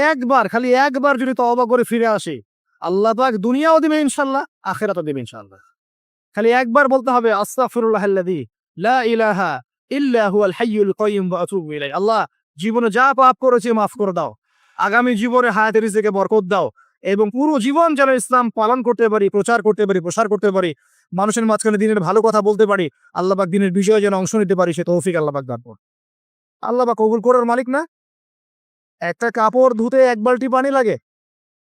একবার, খালি একবার যদি তওবা করে ফিরে আসি, আল্লাহ পাক দুনিয়াও দিবে ইনশাআল্লাহ, আখিরাতও দিবে ইনশাআল্লাহ। খালি একবার বলতে হবে আস্তাগফিরুল্লাহাল্লাযী লা ইলাহা ইল্লা হুয়াল হাইয়ুল কাইয়্যুম ওয়া আতুবু ইলাইহি। আল্লাহ, জীবনে যা পাপ করেছি মাফ করে দাও, আগামী জীবনে হায়াতে রিজিকে বরকত দাও, এবং পুরো জীবন যেন ইসলাম পালন করতে পারি, প্রচার করতে পারি, প্রসার করতে পারি, মানুষের মাঝখানে দিনের ভালো কথা বলতে পারি, আল্লাহ পাক দিনের বিষয়ে যেন অংশ নিতে পারি, সে তৌফিক আল্লাহ পাক দান করুন। আল্লাহ পাক কবুল করার মালিক না? একটা কাপড় ধুতে 1 বালতি পানি লাগে,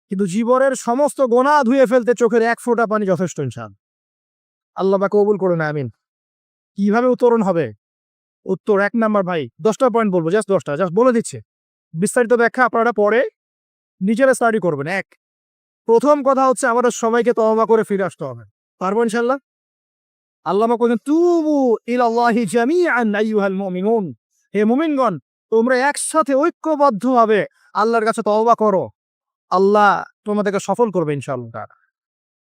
কিন্তু জীবনের সমস্ত গোনাহ ধুয়ে ফেলতে চোখের 1 ফোঁটা পানি যথেষ্ট ইনশাআল্লাহ। আল্লাহ পাক কবুল করুন, আমিন। কিভাবে উত্তরণ হবে? উত্তর 1 নাম্বার ভাই, 10টা পয়েন্ট বলবো, জাস্ট 10টা, জাস্ট বলে দিচ্ছি। বিস্তারিত ব্যাখ্যা আপনারা পরে নিজেরা স্টাডি করবেন। 1, প্রথম কথা হচ্ছে আমাদের সবাইকে তওবা করে ফিরে আসতে হবে। পারবো ইনশাআল্লাহ? আল্লাহ পাক বলেন, তুবু ইলাল্লাহি জামিআন আইয়ুহাল মুমিনুন। হে মুমিনগণ, তোমরা একসাথে ঐক্যবদ্ধভাবে আল্লাহর কাছে তওবা করো, আল্লাহ তোমাদেরকে সফল করবে ইনশাআল্লাহ।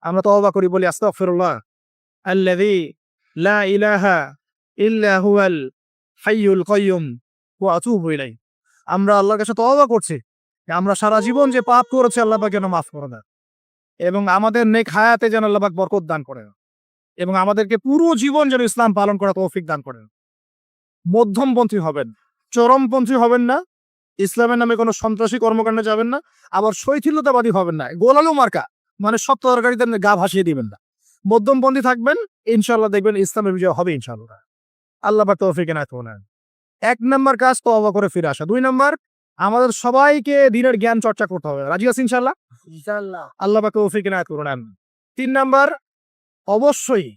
আমরা তওবা করি, বলি আস্তাগফিরুল্লাহ আল্লাযী লা ইলাহা ইল্লা হুয়াল হাইয়ুল কাইয়্যুম ওয়া আতুবু ইলাইহি। আমরা আল্লাহর কাছে তওবা করছি, আমরা সারা জীবন যে পাপ করেছি আল্লাহ পাক যেন মাফ করে দেন, এবং আমাদের নেক হায়াতে যেন আল্লাহ পাক বরকত দান করেন, এবং আমাদেরকে পুরো জীবন যেন ইসলাম পালন করার তৌফিক দান করেন। মধ্যমপন্থী হবেন, চরমপন্থী হবেন না, ইসলামের নামে কোনো সন্ত্রাসী কর্মকাণ্ডে যাবেন না, আবার শৈথিল্যতাবাদী হবেন না, গোলালু মার্কা মানে সব তরকারিতে গা ভাসিয়ে দিবেন না। মধ্যমপন্থী থাকবেন, ইনশাআল্লাহ দেখবেন ইসলামের বিজয় হবে ইনশাআল্লাহ। আল্লাহ পাক তৌফিক এনায়েত করুন। 1 নাম্বার কাজ তওবা করে ফিরে আসা। 2 নাম্বার, আমাদের সবাইকে দ্বীনের জ্ঞান চর্চা করতে হবে। রাজি আছেন ইনশাআল্লাহ? ইনশাআল্লাহ। আল্লাহ পাক তৌফিক এনায়েত করুন। 3 নাম্বার, অবশ্যই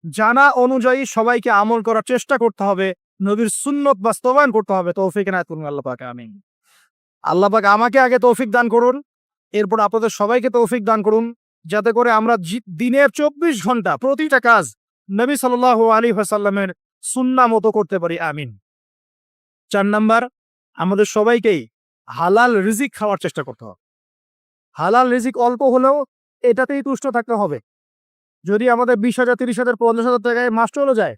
জানা অনুযায়ী সবাইকে আমল করার চেষ্টা করতে হবে, নবীর সুন্নত বাস্তবায়ন করতে হবে। তৌফিক এনায়েত করুন আল্লাহ পাক, আমিন। আল্লাহ পাক আমাকে আগে তৌফিক দান করুন, এরপর আপনাদের সবাইকে তৌফিক দান করুন, যাতে করে আমরা দিনের 24 ঘন্টা প্রতিটা কাজ নবী সাল্লাল্লাহু আলাইহি ওয়াসাল্লামের সুন্নাহ মতো করতে পারি, আমিন। 4 নাম্বার, আমাদের সবাইকেই হালাল রিজিক খাওয়ার চেষ্টা করতে হবে। হালাল রিজিক অল্প হলেও এটাতেই তুষ্ট থাকতে হবে। যদি আমাদের 20,000, 30,000, 50,000 টাকায় মাস চলে যায়,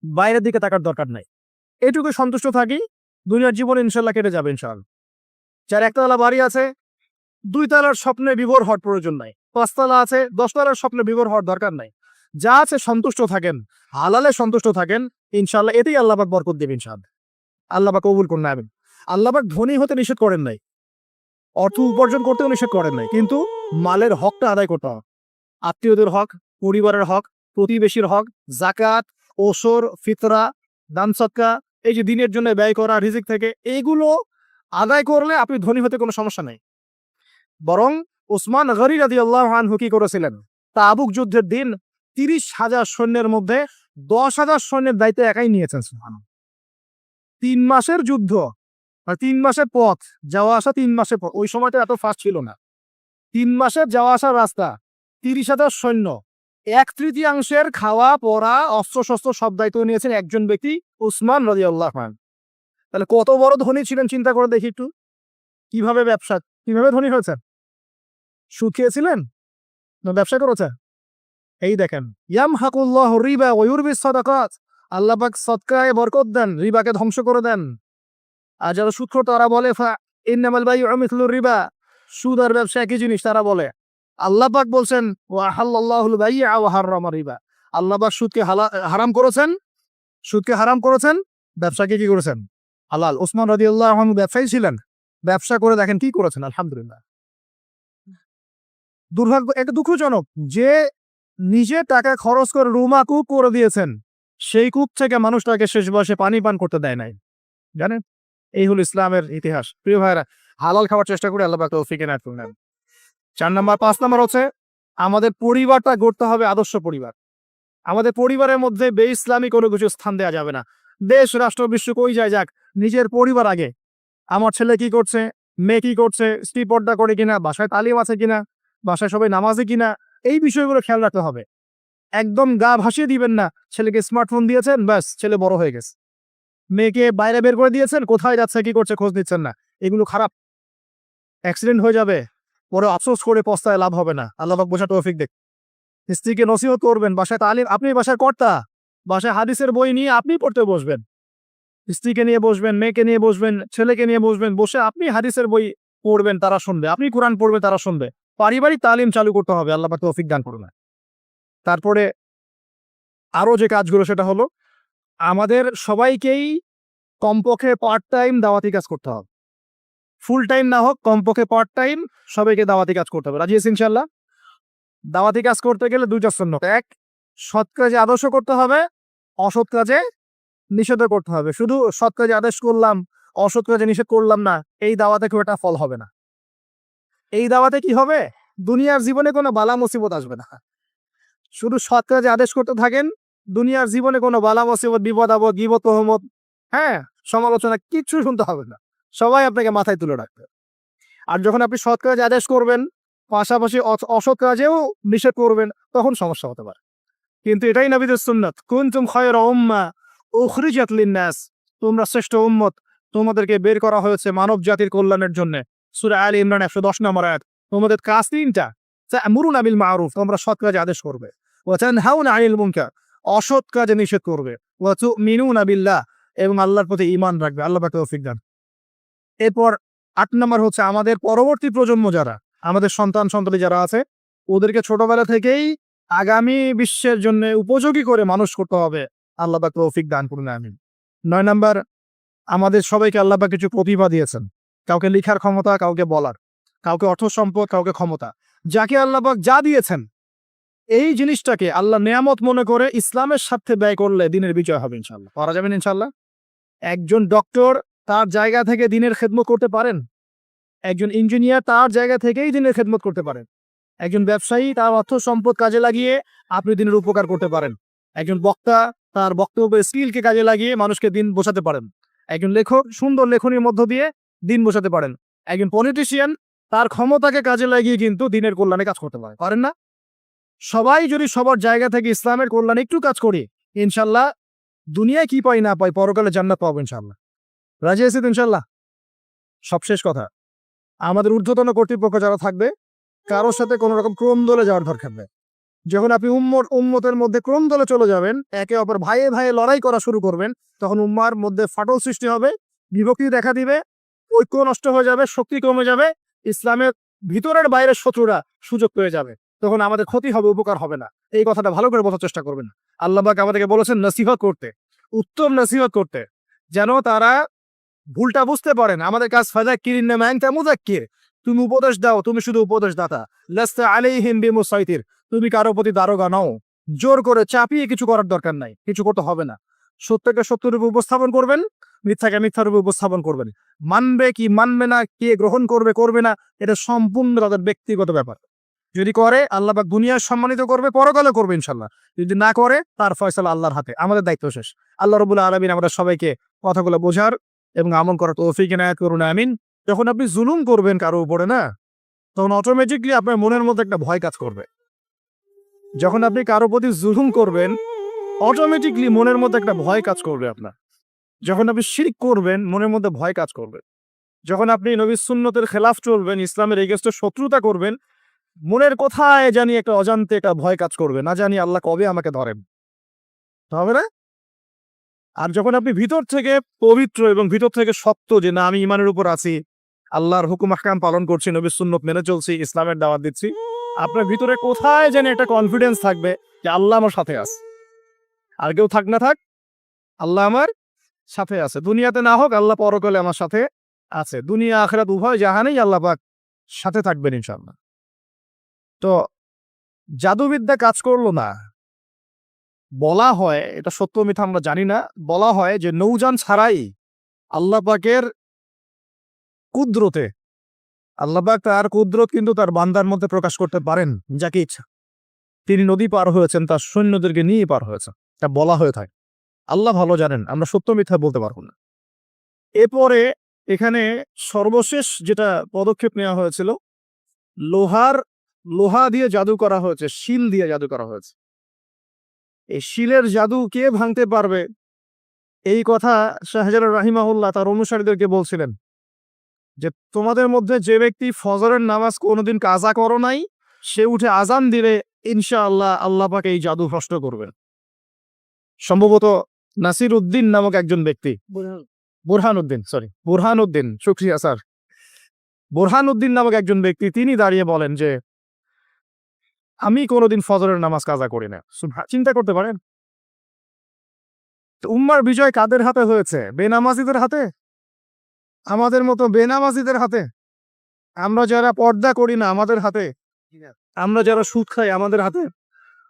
বাইরের দিকে তাকার দরকার নাই, এটুকু সন্তুষ্ট থাকি, দুনিয়ার জীবন ইনশাআল্লাহ কেটে যাবে ইনশাআল্লাহ। যার 1 তলা বাড়ি আছে, 2 তলার স্বপ্নে বিভোর হওয়ার প্রয়োজন নাই, 5 তলা আছে, 10 তলার স্বপ্নে বিভোর হওয়ার দরকার নাই। যা আছে সন্তুষ্ট থাকেন, হালালে সন্তুষ্ট থাকেন, ইনশাআল্লাহ এতেই আল্লাহ পাক বরকত দেবেন ইনশাআল্লাহ। আল্লাহ পাক কবুল করুন, আমিন। আল্লাহ পাক ধনী হতে নিষেধ করেন নাই, অর্থ উপার্জন করতেও নিষেধ করেন নাই, কিন্তু মালের হকটা আদায় করতে হবে। আত্মীয়দের হক, পরিবারের হক, প্রতিবেশীর হক, যাকাত, ওসর, ফিতরা, দান সদকা, এই যে দিনের জন্য ব্যয় করা রিজিক থেকে, এইগুলো আদায় করলে আপনি ধনী হতে কোনো সমস্যা নেই। বরং ওসমান গনি রাদিয়াল্লাহু আনহু কি করেছিলেন? তাবুক যুদ্ধের দিন 30,000 সৈন্যের মধ্যে 10,000 সৈন্যের দায়িত্ব একাই নিয়েছেন। সুবহানাল্লাহ। 3 মাসের যুদ্ধ, আর 3 মাসের পথ, যাওয়া আসা 3 মাসের পথ, ওই সময়টা এত ফাস্ট ছিল না। 3 মাসের যাওয়া আসার রাস্তা, 30,000 সৈন্য, 1/3 খাওয়া পরা অস্ত্রশস্ত্র সব দায়িত্ব নিয়েছেন একজন ব্যক্তি, উসমান রাদিয়াল্লাহু আনহু। তাহলে কত বড় ধনী ছিলেন চিন্তা করে দেখি একটু। কিভাবে ধনী হয়েছেন? সুদ খেয়েছিলেন না ব্যবসা করেছেন? এই দেখেন, ইয়ামহাকুল্লাহু রিবা ওয়া ইউরবিস সাদাকাত। আল্লাহ পাক সদকায় বরকত দেন, রিবাকে ধ্বংস করে দেন। আর যারা সুদখোর তারা বলে ইন্নামাল বাইউ মিথলুর রিবা, সুদ আর ব্যবসা একই জিনিস, তারা বলে। আল্লাহ পাক বলছেন ওয়া হাল্লাল্লাহুল বাই'a ওয়া হাররামা রিবা। আল্লাহ পাক সুদকে হারাম করেছেন, ব্যবসাকে কি করেছেন? হালাল। ওসমান রাদিয়াল্লাহু আনহু ব্যবসায়ী ছিলেন, ব্যবসা করে দেখেন কি করেছেন, আলহামদুলিল্লাহ। দুর্ভাগ্য, এটা দুঃখজনক যে নিজে টাকা খরচ করে রুমা কূপ করে দিয়েছেন, সেই কূপ থেকে মানুষটাকে শেষ বয়সে পানি পান করতে দেয় নাই, জানেন? এই হলো ইসলামের ইতিহাস। প্রিয় ভাইরা, হালাল খাওয়ার চেষ্টা করে আল্লাহ পাক তৌফিক এনায়েত করুন। 4 নাম্বার, 5 নাম্বার হচ্ছে আমাদের পরিবারটা গড়তে হবে আদর্শ পরিবার। আমাদের পরিবারের মধ্যে বে-ইসলামী কোনো কিছু স্থান দেওয়া যাবে না। দেশ, রাষ্ট্র, বিশ্ব কই যায় যাক, নিজের পরিবার আগে। আমার ছেলে কি করছে, মেয়ে কি করছে, স্ত্রী পর্দা করে কিনা, বাসায় তালিম আছে কিনা, বাসায় সবাই নামাজি কিনা, এই বিষয়গুলো খেয়াল রাখতে হবে। একদম গা ভাসিয়ে দিবেন না, ছেলেকে স্মার্টফোন দিয়েছেন, ব্যাস ছেলে বড় হয়ে গেছে। মেয়েকে বাইরে বের করে দিয়েছেন, কোথায় যাচ্ছে কি করছে খোঁজ নিচ্ছেন না, এগুলো খারাপ। অ্যাক্সিডেন্ট হয়ে যাবে, পরে আফসোস করে পস্তায় লাভ হবে না। আল্লাহ পাক বোঝা তৌফিক দেখ। স্ত্রীকে নসিহত করবেন, বাসায় তালিম, আপনি বাসায় কর্তা, বাসায় হাদিসের বই নিয়ে আপনি পড়তে বসবেন, স্ত্রীকে নিয়ে বসবেন, মেয়েকে নিয়ে বসবেন, ছেলেকে নিয়ে বসবেন, বসে আপনি হাদিসের বই পড়বেন তারা শুনবে, আপনি কোরআন পড়বে তারা শুনবে। পারিবারিক তালিম চালু করতে হবে, আল্লাহ পাক তৌফিক দান করুন। তারপরে আরো যে কাজগুলো সেটা হলো আমাদের সবাইকেই কমপক্ষে পার্ট টাইম দাওয়াতি কাজ করতে হবে। ফুল টাইম না হোক, কমপক্ষে পার্ট টাইম সবাইকে দাওয়াতি কাজ করতে হবে। রাজি আছি ইনশাআল্লাহ? দাওয়াতি কাজ করতে গেলে দুইটা সুন্নাত, এক সৎ কাজে আদর্শ করতে হবে, অসৎ কাজে নিষেধ করতে হবে। শুধু সৎ কাজে আদেশ করলাম, অসৎ কাজে নিষেধ করলাম না, এই দাওয়াতে খুব একটা ফল হবে না। এই দাওয়াতে কি হবে? দুনিয়ার জীবনে কোনো বালা মুসিবত আসবে না। শুধু সৎ কাজে আদেশ করতে থাকেন, দুনিয়ার জীবনে কোনো বালা মুসিবত, বিপদ আপদ, গীবত তহমত, হ্যাঁ, সমালোচনা কিচ্ছু শুনতে হবে না। সবাই আপনাকে মাথায় তুলে রাখবে। আর যখন আপনি সৎ কাজে আদেশ করবেন, পাশাপাশি অসৎ কাজেও নিষেধ করবেন, তখন সমস্যা হতে পারে। কিন্তু এটাই নবীদের সুন্নাত, কুনতুম খায়রা উম্মাহ উখরিজাত লিন-নাস, তোমরা শ্রেষ্ঠ উম্মত, তোমাদেরকে বের করা হয়েছে মানব জাতির কল্যাণের জন্য। সূরা আলে ইমরান 110 নম্বর আয়াত। তোমাদের কাজ তিনটা, তা'মুরুনা বিল মা'রুফ, তোমরা সৎ কাজে আদেশ করবে, ওয়া তানহাউনা আনিল মুনকার, অসৎ কাজে নিষেধ করবে, ওয়া তু'মিনুনা বিল্লাহ, এবং আল্লাহর প্রতি ঈমান রাখবে। আল্লাহ পাক তৌফিক দান। এরপর 8 নম্বর হচ্ছে আমাদের পরবর্তী প্রজন্ম যারা, আমাদের সন্তান-সন্ততি যারা আছে, ওদেরকে ছোটবেলা থেকেই আগামী বিশ্বের জন্য উপযোগী করে মানুষ করতে হবে। আল্লাহ পাক তৌফিক দান করুন, আমিন। 9 নাম্বার, আমাদের সবাইকে আল্লাহ পাক কিছু প্রতিভা দিয়েছেন। কাউকে লিখার ক্ষমতা, কাউকে বলার, কাউকে অর্থ সম্পদ, কাউকে ক্ষমতা। যাকে আল্লাহ পাক যা দিয়েছেন, এই জিনিসটাকে আল্লাহ নেয়ামত মনে করে ইসলামের স্বার্থে ব্যয় করলে দিনের বিজয় হবে ইনশাআল্লাহ। পারা যাবেন ইনশাআল্লাহ? একজন ডক্টর তার জায়গা থেকে দিনের খেদমত করতে পারেন। একজন ইঞ্জিনিয়ার তার জায়গা থেকেই দিনের খেদমত করতে পারেন। একজন ব্যবসায়ী তার অর্থ সম্পদ কাজে লাগিয়ে আপনি দিনের উপকার করতে পারেন। একজন বক্তা তার বক্তব্য স্কিলকে কাজে লাগিয়ে মানুষকে দিন বোঝাতে পারেন। একজন লেখক সুন্দর লেখনীর মধ্য দিয়ে দিন বোঝাতে পারেন। একজন পলিটিশিয়ান তার ক্ষমতাকে কাজে লাগিয়ে কিন্তু দিনের কল্যাণে কাজ করতে পারেন না? সবাই যদি সবার জায়গা থেকে ইসলামের কল্যাণে একটু কাজ করি, ইনশাল্লাহ দুনিয়ায় কি পাই না পাই, পরকালে জান্নাত পাবো ইনশাল্লাহ। রাজি আছি তো ইনশাল্লাহ? সবশেষ কথা, আমাদের ঊর্ধ্বতন কর্তৃপক্ষ যারা থাকবে, কারোর সাথে কোনো রকম ক্রন্দলে যাওয়ার দরকার নেই। যখন আপনি উম্মতের মধ্যে ক্রন্দলে চলে যাবেন, একে অপর ভাইয়ে ভাইয়ে লড়াই করা শুরু করবেন, তখন উম্মার মধ্যে ফাটল সৃষ্টি হবে, বিভক্তি দেখা দিবে, ঐক্য নষ্ট হয়ে যাবে, শক্তি কমে যাবে, ইসলামের ভিতরের বাইরের শত্রুরা সুযোগ পেয়ে যাবে। তখন আমাদের ক্ষতি হবে, উপকার হবে না। এই কথাটা ভালো করে বোঝার চেষ্টা করবেন। আল্লাহ পাক আমাদেরকে বলেছেন নসিহত করতে, উত্তম নসিহত করতে, যেন তারা ভুলটা বুঝতে পারেন। আমাদের কাজ ফাযাক্কিরিন মা আনতা মুযাক্কির, তুমি উপদেশ দাও, তুমি শুধু উপদেশ দাতা। লাস্তা আলাইহিম বিমুসাইতির, তুমি কারো প্রতি দারোগা নও। জোর করে চাপিয়ে কিছু করার দরকার নাই, কিছু করতে হবে না। সত্যকে সত্যরূপে উপস্থাপন করবেন, মিথ্যাকে মিথ্যারূপে উপস্থাপন করবেন। মানবে কি মানবে না, কে গ্রহণ করবে করবে না, এটা সম্পূর্ণ তাদের ব্যক্তিগত ব্যাপার। যদি করে আল্লাহ পাক দুনিয়ায় সম্মানিত করবে, পরকালে করবে ইনশাল্লাহ। যদি না করে তার ফয়সালা আল্লাহর হাতে, আমাদের দায়িত্ব শেষ। আল্লাহ রাব্বুল আলামিন আমাদের সবাইকে কথাগুলো বোঝার এবং আমল করার তৌফিক এনায়েত করুন, আমিন। যখন আপনি জুলুম করবেন কারো উপরে না, তখন অটোমেটিকলি আপনার মনের মধ্যে একটা ভয় কাজ করবে। যখন আপনি কারো প্রতি জুলুম করবেন, অটোমেটিকলি মনের মধ্যে একটা ভয় কাজ করবে আপনার। যখন আপনি শিরক করবেন, মনের মধ্যে ভয় কাজ করবে। যখন আপনি নবীর সুন্নতের খেলাফ চলবেন, ইসলামের এগেইনস্টে শত্রুতা করবেন, মনের কোথায় জানি একটা অজান্তে একটা ভয় কাজ করবে, না জানি আল্লাহ কবে আমাকে ধরেন, হবে না? আর যখন আপনি ভিতর থেকে পবিত্র এবং ভিতর থেকে শক্ত, যে না আমি ইমানের উপর আছি, আল্লাহর হুকুম আহকাম পালন করছি, নবীর সুন্নত মেনে চলছি, ইসলামের দাওয়াত দিচ্ছি, আপনার ভিতরে কোথায় যেন একটা কনফিডেন্স থাকবে যে আল্লাহ আমার সাথে আছে। আর কেউ থাক না থাক, আল্লাহ আমার সাথে আছে। দুনিয়াতে না হোক, আল্লাহ পরকালে আমার সাথে আছে। দুনিয়া আখিরাত উভয় জাহানেই আল্লাহ পাক সাথে থাকবেন ইনশাআল্লাহ। তো জাদুবিদ্যা কাজ করলো না, বলা হয়, এটা সত্য মিথ্যা আমরা জানি না, বলা হয় যে নৌযান ছাড়াই আল্লাহ পাকের কুদরতে, আল্লাহ পাক তার কুদরত কিন্তু তার বান্দার মধ্যে প্রকাশ করতে পারেন যাকে ইচ্ছা। তিনি নদী পার হয়েছেন, তার সৈন্যদেরকে নিয়ে পার হয়েছেন, এটা বলা হয়ে থাকে। আল্লাহ ভালো জানেন, আমরা সত্য মিথ্যা বলতে পারবো না। এরপরে এখানে সর্বশেষ যেটা পদক্ষেপ নেওয়া হয়েছিল, লোহা দিয়ে জাদু করা হয়েছে, শিল দিয়ে জাদু করা হয়েছে। এই শিলের জাদু কে ভাঙতে পারবে, এই কথা শাহজালাল রাহিমাহুল্লাহ তার অনুসারীদেরকে বলছিলেন যে তোমাদের মধ্যে যে ব্যক্তি ফজরের নামাজ কোনোদিন কাজা করো নাই, সে উঠে আজান দিলে ইনশাআল্লাহ আল্লাহ পাক এই জাদু নষ্ট করবেন। সম্ভবত নাসির উদ্দিন নামক একজন ব্যক্তি, বুরহানুদ্দিন, শুকরিয়া স্যার, বোরহানউদ্দিন নামক একজন ব্যক্তি তিনি দাঁড়িয়ে বলেন যে আমি কোনোদিন ফজরের নামাজ কাজা করি না। চিন্তা করতে পারেন, তো উম্মার বিজয় কাদের হাতে হয়েছে? বেনামাজিদের হাতে, আমাদের মতো বেনামাজিদের হাতে। আমরা যারা পর্দা করি না আমাদের হাতে, আমরা যারা সুদ খাই আমাদের হাতে,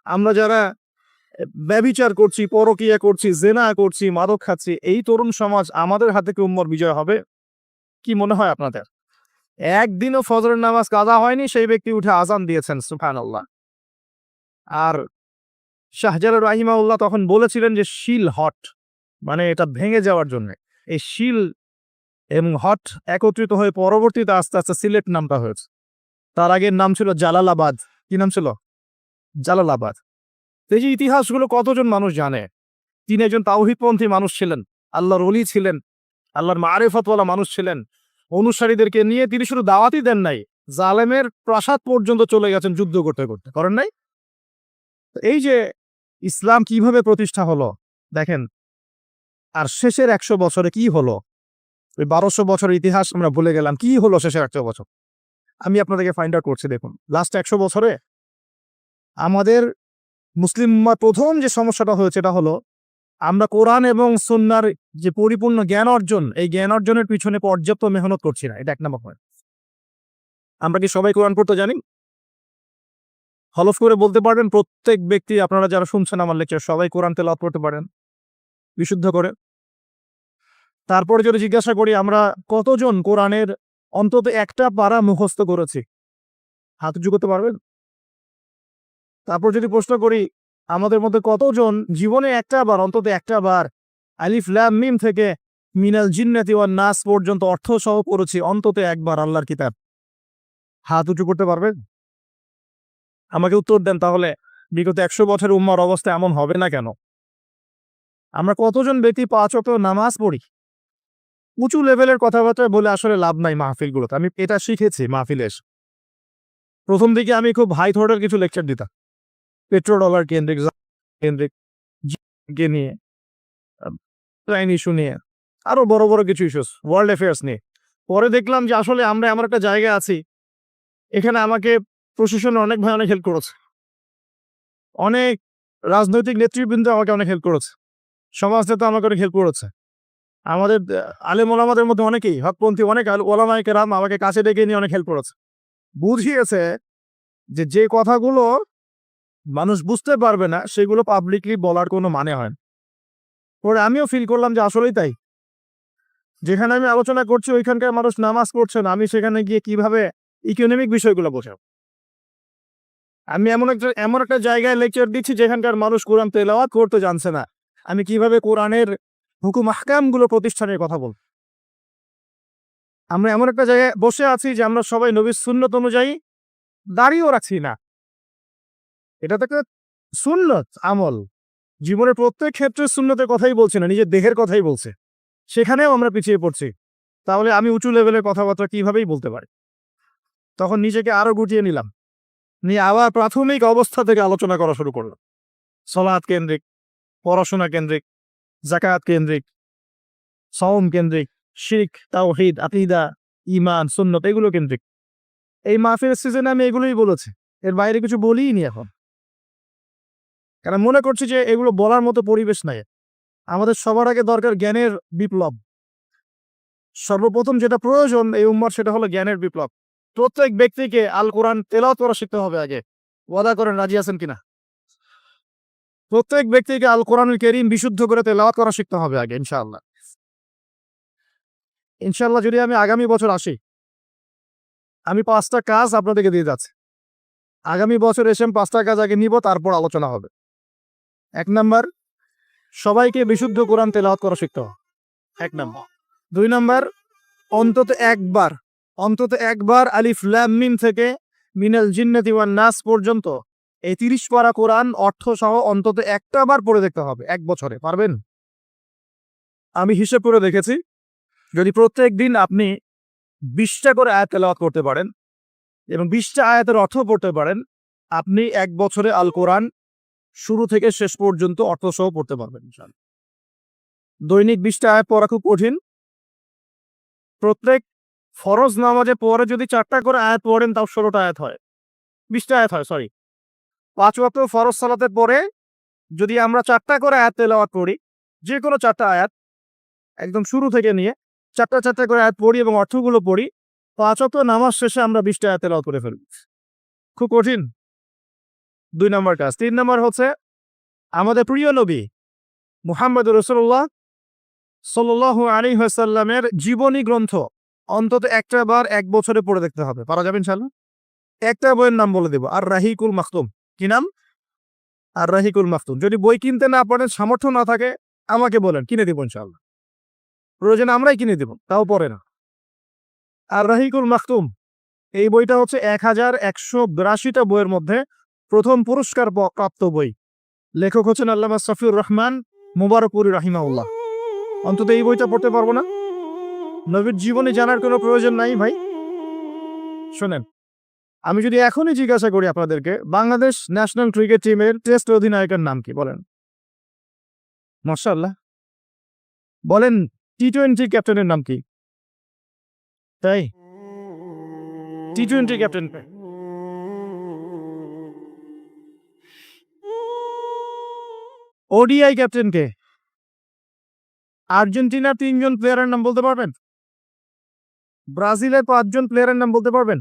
আমরা যারা ব্যভিচার করছি, পরকিয়া করছি, জেনা করছি, মাদক খাচ্ছি, এই তরুণ সমাজ আমাদের হাতে কি উম্মার বিজয় হবে? কি মনে হয় আপনাদের? একদিনও ফজরের নামাজ কাজা হয়নি, সেই ব্যক্তি উঠে আজান দিয়েছেন, সুবহানাল্লাহ। আর শাহজালাল রাহিমাহুল্লাহ তখন বলেছিলেন যে শিল হট, মানে এটা ভেঙে যাওয়ার জন্য। এই শিল এবং হট একত্রিত হয়ে পরবর্তীতে আস্তে আস্তে সিলেট নামটা হয়েছে। তার আগের নাম ছিল জালালাবাদ। কি নাম ছিল? জালালাবাদ। এই যে ইতিহাসগুলো কতজন মানুষ জানে? তিনি একজন তাওহীদপন্থী মানুষ ছিলেন, আল্লাহর ওলি ছিলেন, আল্লাহর মারিফতওয়ালা মানুষ ছিলেন। অনুসারীদেরকে নিয়ে তিনি শুধু দাওয়াতই দেন নাই, জালেমের প্রাসাদ পর্যন্ত চলে গেছেন যুদ্ধ করতে করতে, করেন নাই? এই যে ইসলাম কিভাবে প্রতিষ্ঠা হলো দেখেন, আর শেষের 100 বছরে কি হলো? ওই 1200 বছরের ইতিহাস আমরা ভুলে গেলাম, কি হলো শেষের 100 বছর? আমি আপনাদেরকে ফাইন্ড আউট করছি। দেখুন, লাস্ট 100 বছরে আমাদের মুসলিম উম্মার প্রথম যে সমস্যাটা হয়েছে এটা হলো আমরা কোরআন এবং সুন্নাহর যে পরিপূর্ণ জ্ঞান অর্জন, এই জ্ঞান অর্জনের পিছনে পর্যাপ্ত মেহনত করছি না। এটা 1 নম্বর পয়েন্ট। আমরা কি সবাই কোরআন পড়তে জানি? হলফ করে বলতে পারবেন প্রত্যেক ব্যক্তি, আপনারা যারা শুনছেন আমার লেকচার, সবাই কোরআন তেলাওয়াত করতে পারেন বিশুদ্ধ করে? তারপরে যদি জিজ্ঞাসা করি আমরা কতজন কোরআনের অন্তত একটা পারা মুখস্থ করেছি, হাত উঁচু করতে পারবেন? তারপর যদি প্রশ্ন করি আমাদের মধ্যে কতজন জীবনে অন্তত একটা বার আলিফ লাম মিম থেকে মিনাল জিন্নাতি ওয়ান নাস পর্যন্ত অর্থ সহ পড়েছি অন্তত একবার আল্লাহর কিতাব, হাত উঁচু করতে পারবেন? আমাকে উত্তর দেন তাহলে বিগত 100 বছরের উম্মার অবস্থা এমন হবে না কেন? আমরা কতজন ব্যক্তি 5 ওয়াক্ত নামাজ পড়ি? উঁচু লেভেলের কথাবার্তা বলে আসলে লাভ নাই মাহফিলগুলোতে। আমি এটা শিখেছি মাহফিলে এসে। প্রথম দিকে আমি খুব হাই থ্রোটের কিছু লেকচার দিতাম, পেট্রো ডলার কেন্দ্রিক, কেন্দ্রিক কে নিয়ে, ট্রাইন ইস্যু নিয়ে, আরো বড় বড় কিছু ইস্যুস, ওয়ার্ল্ড অ্যাফেয়ার্স নিয়ে। পরে দেখলাম যে আসলে আমরা এমন একটা জায়গায় আছি, এখানে আমাকে প্রশাসন অনেক ভাই অনেক হেল্প করেছে, অনেক রাজনৈতিক নেতৃবৃন্দ আমাকে অনেক হেল্প করেছে, সমাজ নেতা আমাকে অনেক হেল্প করেছে, আমাদের আলেম ওলামাদের মধ্যে অনেকেই হকপন্থী অনেক ওলামায়ে কেরাম আমাকে কাছে ডেকে নিয়ে অনেক হেল্প করেছে। বুঝিয়েছে যে যে কথাগুলো মানুষ বুঝতে পারবে না সেগুলো পাবলিকলি বলার কোনো মানে হয় না। পরে আমিও ফিল করলাম যে আসলেই তাই। যেখানে আমি আলোচনা করছি ওইখানকার মানুষ নামাজ পড়ছে না, আমি সেখানে গিয়ে কিভাবে ইকোনমিক বিষয়গুলো বোঝাবো? আমি এমন একটা জায়গায় লেকচার দিচ্ছি যেখানকার মানুষ কোরআন তেলাওয়াত করতে জানছে না, আমি কিভাবে কোরআনের হুকুম আহকামগুলো প্রতিষ্ঠানের কথা বলবো? আমরা এমন একটা জায়গায় বসে আছি যে আমরা সবাই নবীর সুন্নত অনুযায়ী দাঁড়িয়েও রাখছি না। এটা থেকে সুন্নত আমল, জীবনের প্রত্যেক ক্ষেত্রে সুন্নতের কথাই বলছে না, নিজের দেহের কথাই বলছে, সেখানেও আমরা পিছিয়ে পড়ছি। তাহলে আমি উঁচু লেভেলের কথাবার্তা কিভাবেই বলতে পারি? তখন নিজেকে আরো গুটিয়ে নিলাম, নিয়ে আবার প্রাথমিক অবস্থা থেকে আলোচনা করা শুরু করলাম। সালাত কেন্দ্রিক, পড়াশোনা কেন্দ্রিক, যাকাত কেন্দ্রিক, সাওম কেন্দ্রিক, শিরক, তাওহীদ, আকীদা, ঈমান, সুন্নত এগুলো কেন্দ্রিক। এই মাহফিলের সিজনে আমি এগুলোই বলেছি, এর বাইরে কিছু বলিই নি এখন, কারণ মনে করছি যে এগুলো বলার মতো পরিবেশ নাই। আমাদের সবার আগে দরকার জ্ঞানের বিপ্লব। সর্বপ্রথম যেটা প্রয়োজন এই উম্মার সেটা হলো জ্ঞানের বিপ্লব। প্রত্যেক ব্যক্তিকে আল কোরআন তেলাওয়াত করা শিখতে হবে আগে। ওয়াদা করেন, রাজি আছেন কিনা? প্রত্যেক ব্যক্তিকে আল কোরআনুল কারীম বিশুদ্ধ করে তেলাওয়াত করা শিখতে হবে আগে, ইনশাআল্লাহ। ইনশাআল্লাহ যদি আমি আগামী বছর আসি, আমি 5টা কাজ আপনাদেরকে দিয়ে যাচ্ছি। আগামী বছর এসে আমি 5টা কাজ আগে নিব, তারপর আলোচনা হবে। 1 নাম্বার, সবাইকে বিশুদ্ধ কোরআন তেলাওয়াত করা শিখতে হবে, 1 নাম্বার। 2 নাম্বার, অন্তত একবার আলিফ লাম মিম থেকে মিনাল জিন্নাতি ওয়ান নাস পর্যন্ত এই 30 পারা কোরআন অর্থ সহ অন্তত একটা বার পড়ে দেখতে হবে 1 বছরে। পারবেন? আমি হিসেব করে দেখেছি, যদি প্রত্যেক দিন আপনি 20টা করে আয়াত তেলাওয়াত করতে পারেন এবং 20টা আয়াতের অর্থ পড়তে পারেন, আপনি 1 বছরে আল কোরআন শুরু থেকে শেষ পর্যন্ত অর্থ সহ পড়তে পারবেন ইনশাআল্লাহ। দৈনিক 20টা আয়াত পড়া খুব কঠিন। প্রত্যেক ফরজ নামাজে পরে যদি 4টা করে আয়াত পড়েন তাও 16টা আয়াত হয়, 20টা আয়াত হয়, সরি। 5 ওয়াক্ত ফরজ সালাতের পরে যদি আমরা 4টা করে আয়াত তেলাওয়াত করি, যে কোনো 4টা আয়াত একদম শুরু থেকে নিয়ে 4টা করে আয়াত পড়ি এবং অর্থগুলো পড়ি, 5 ওয়াক্ত নামাজ শেষে আমরা 20টা আয়াত তেলাওয়াত করে ফেলব। খুব কঠিন। 2 নম্বর কাজ। 3 নম্বর হচ্ছে আমাদের প্রিয় নবী মুহাম্মদুর রাসূলুল্লাহ সাল্লাল্লাহু আলাইহি ওয়াসাল্লামের জীবনী গ্রন্থ অন্তত একটা বার 1 বছরে পড়ে দেখতে হবে। পারা যাবে ইনশাআল্লাহ? একটা বইয়ের নাম বলে দেব, আর রাহিকুল মাখতুম। কি নাম? আর রাহিকুল মাখতুম। যদি বই কিনতে না পারেন, সামর্থ্য না থাকে, আমাকে বলেন, কিনে দেব ইনশাআল্লাহ। প্রয়োজনে আমরাই কিনে দেব, তাও পড়ে না। আর রাহিকুল মাখতুম এই বইটা হচ্ছে 1182টা বইয়ের মধ্যে প্রথম পুরস্কার প্রাপ্ত বই। লেখক হচ্ছেন আল্লামা সফিউর রহমান মুবারকপুরী রাহিমাহুল্লাহ। অন্তত এই বইটা পড়তে পারবো না? নবীর জীবনে জানার কোনো প্রয়োজন নাই ভাই। শোনেন, আমি যদি এখনই জিজ্ঞাসা করি আপনাদেরকে, বাংলাদেশ ন্যাশনাল ক্রিকেট টিমের টেস্ট অধিনায়কের নাম কি বলেন? মাশাআল্লাহ। বলেন টি-20 ক্যাপ্টেনের নাম কি? তাই টি-20 ক্যাপ্টেন ওডিআই ক্যাপ্টেন কে? আর্জেন্টিনার 3 জন প্লেয়ারের নাম বলতে পারবেন? ব্রাজিলের 5 জন প্লেয়ারের নাম বলতে পারবেন?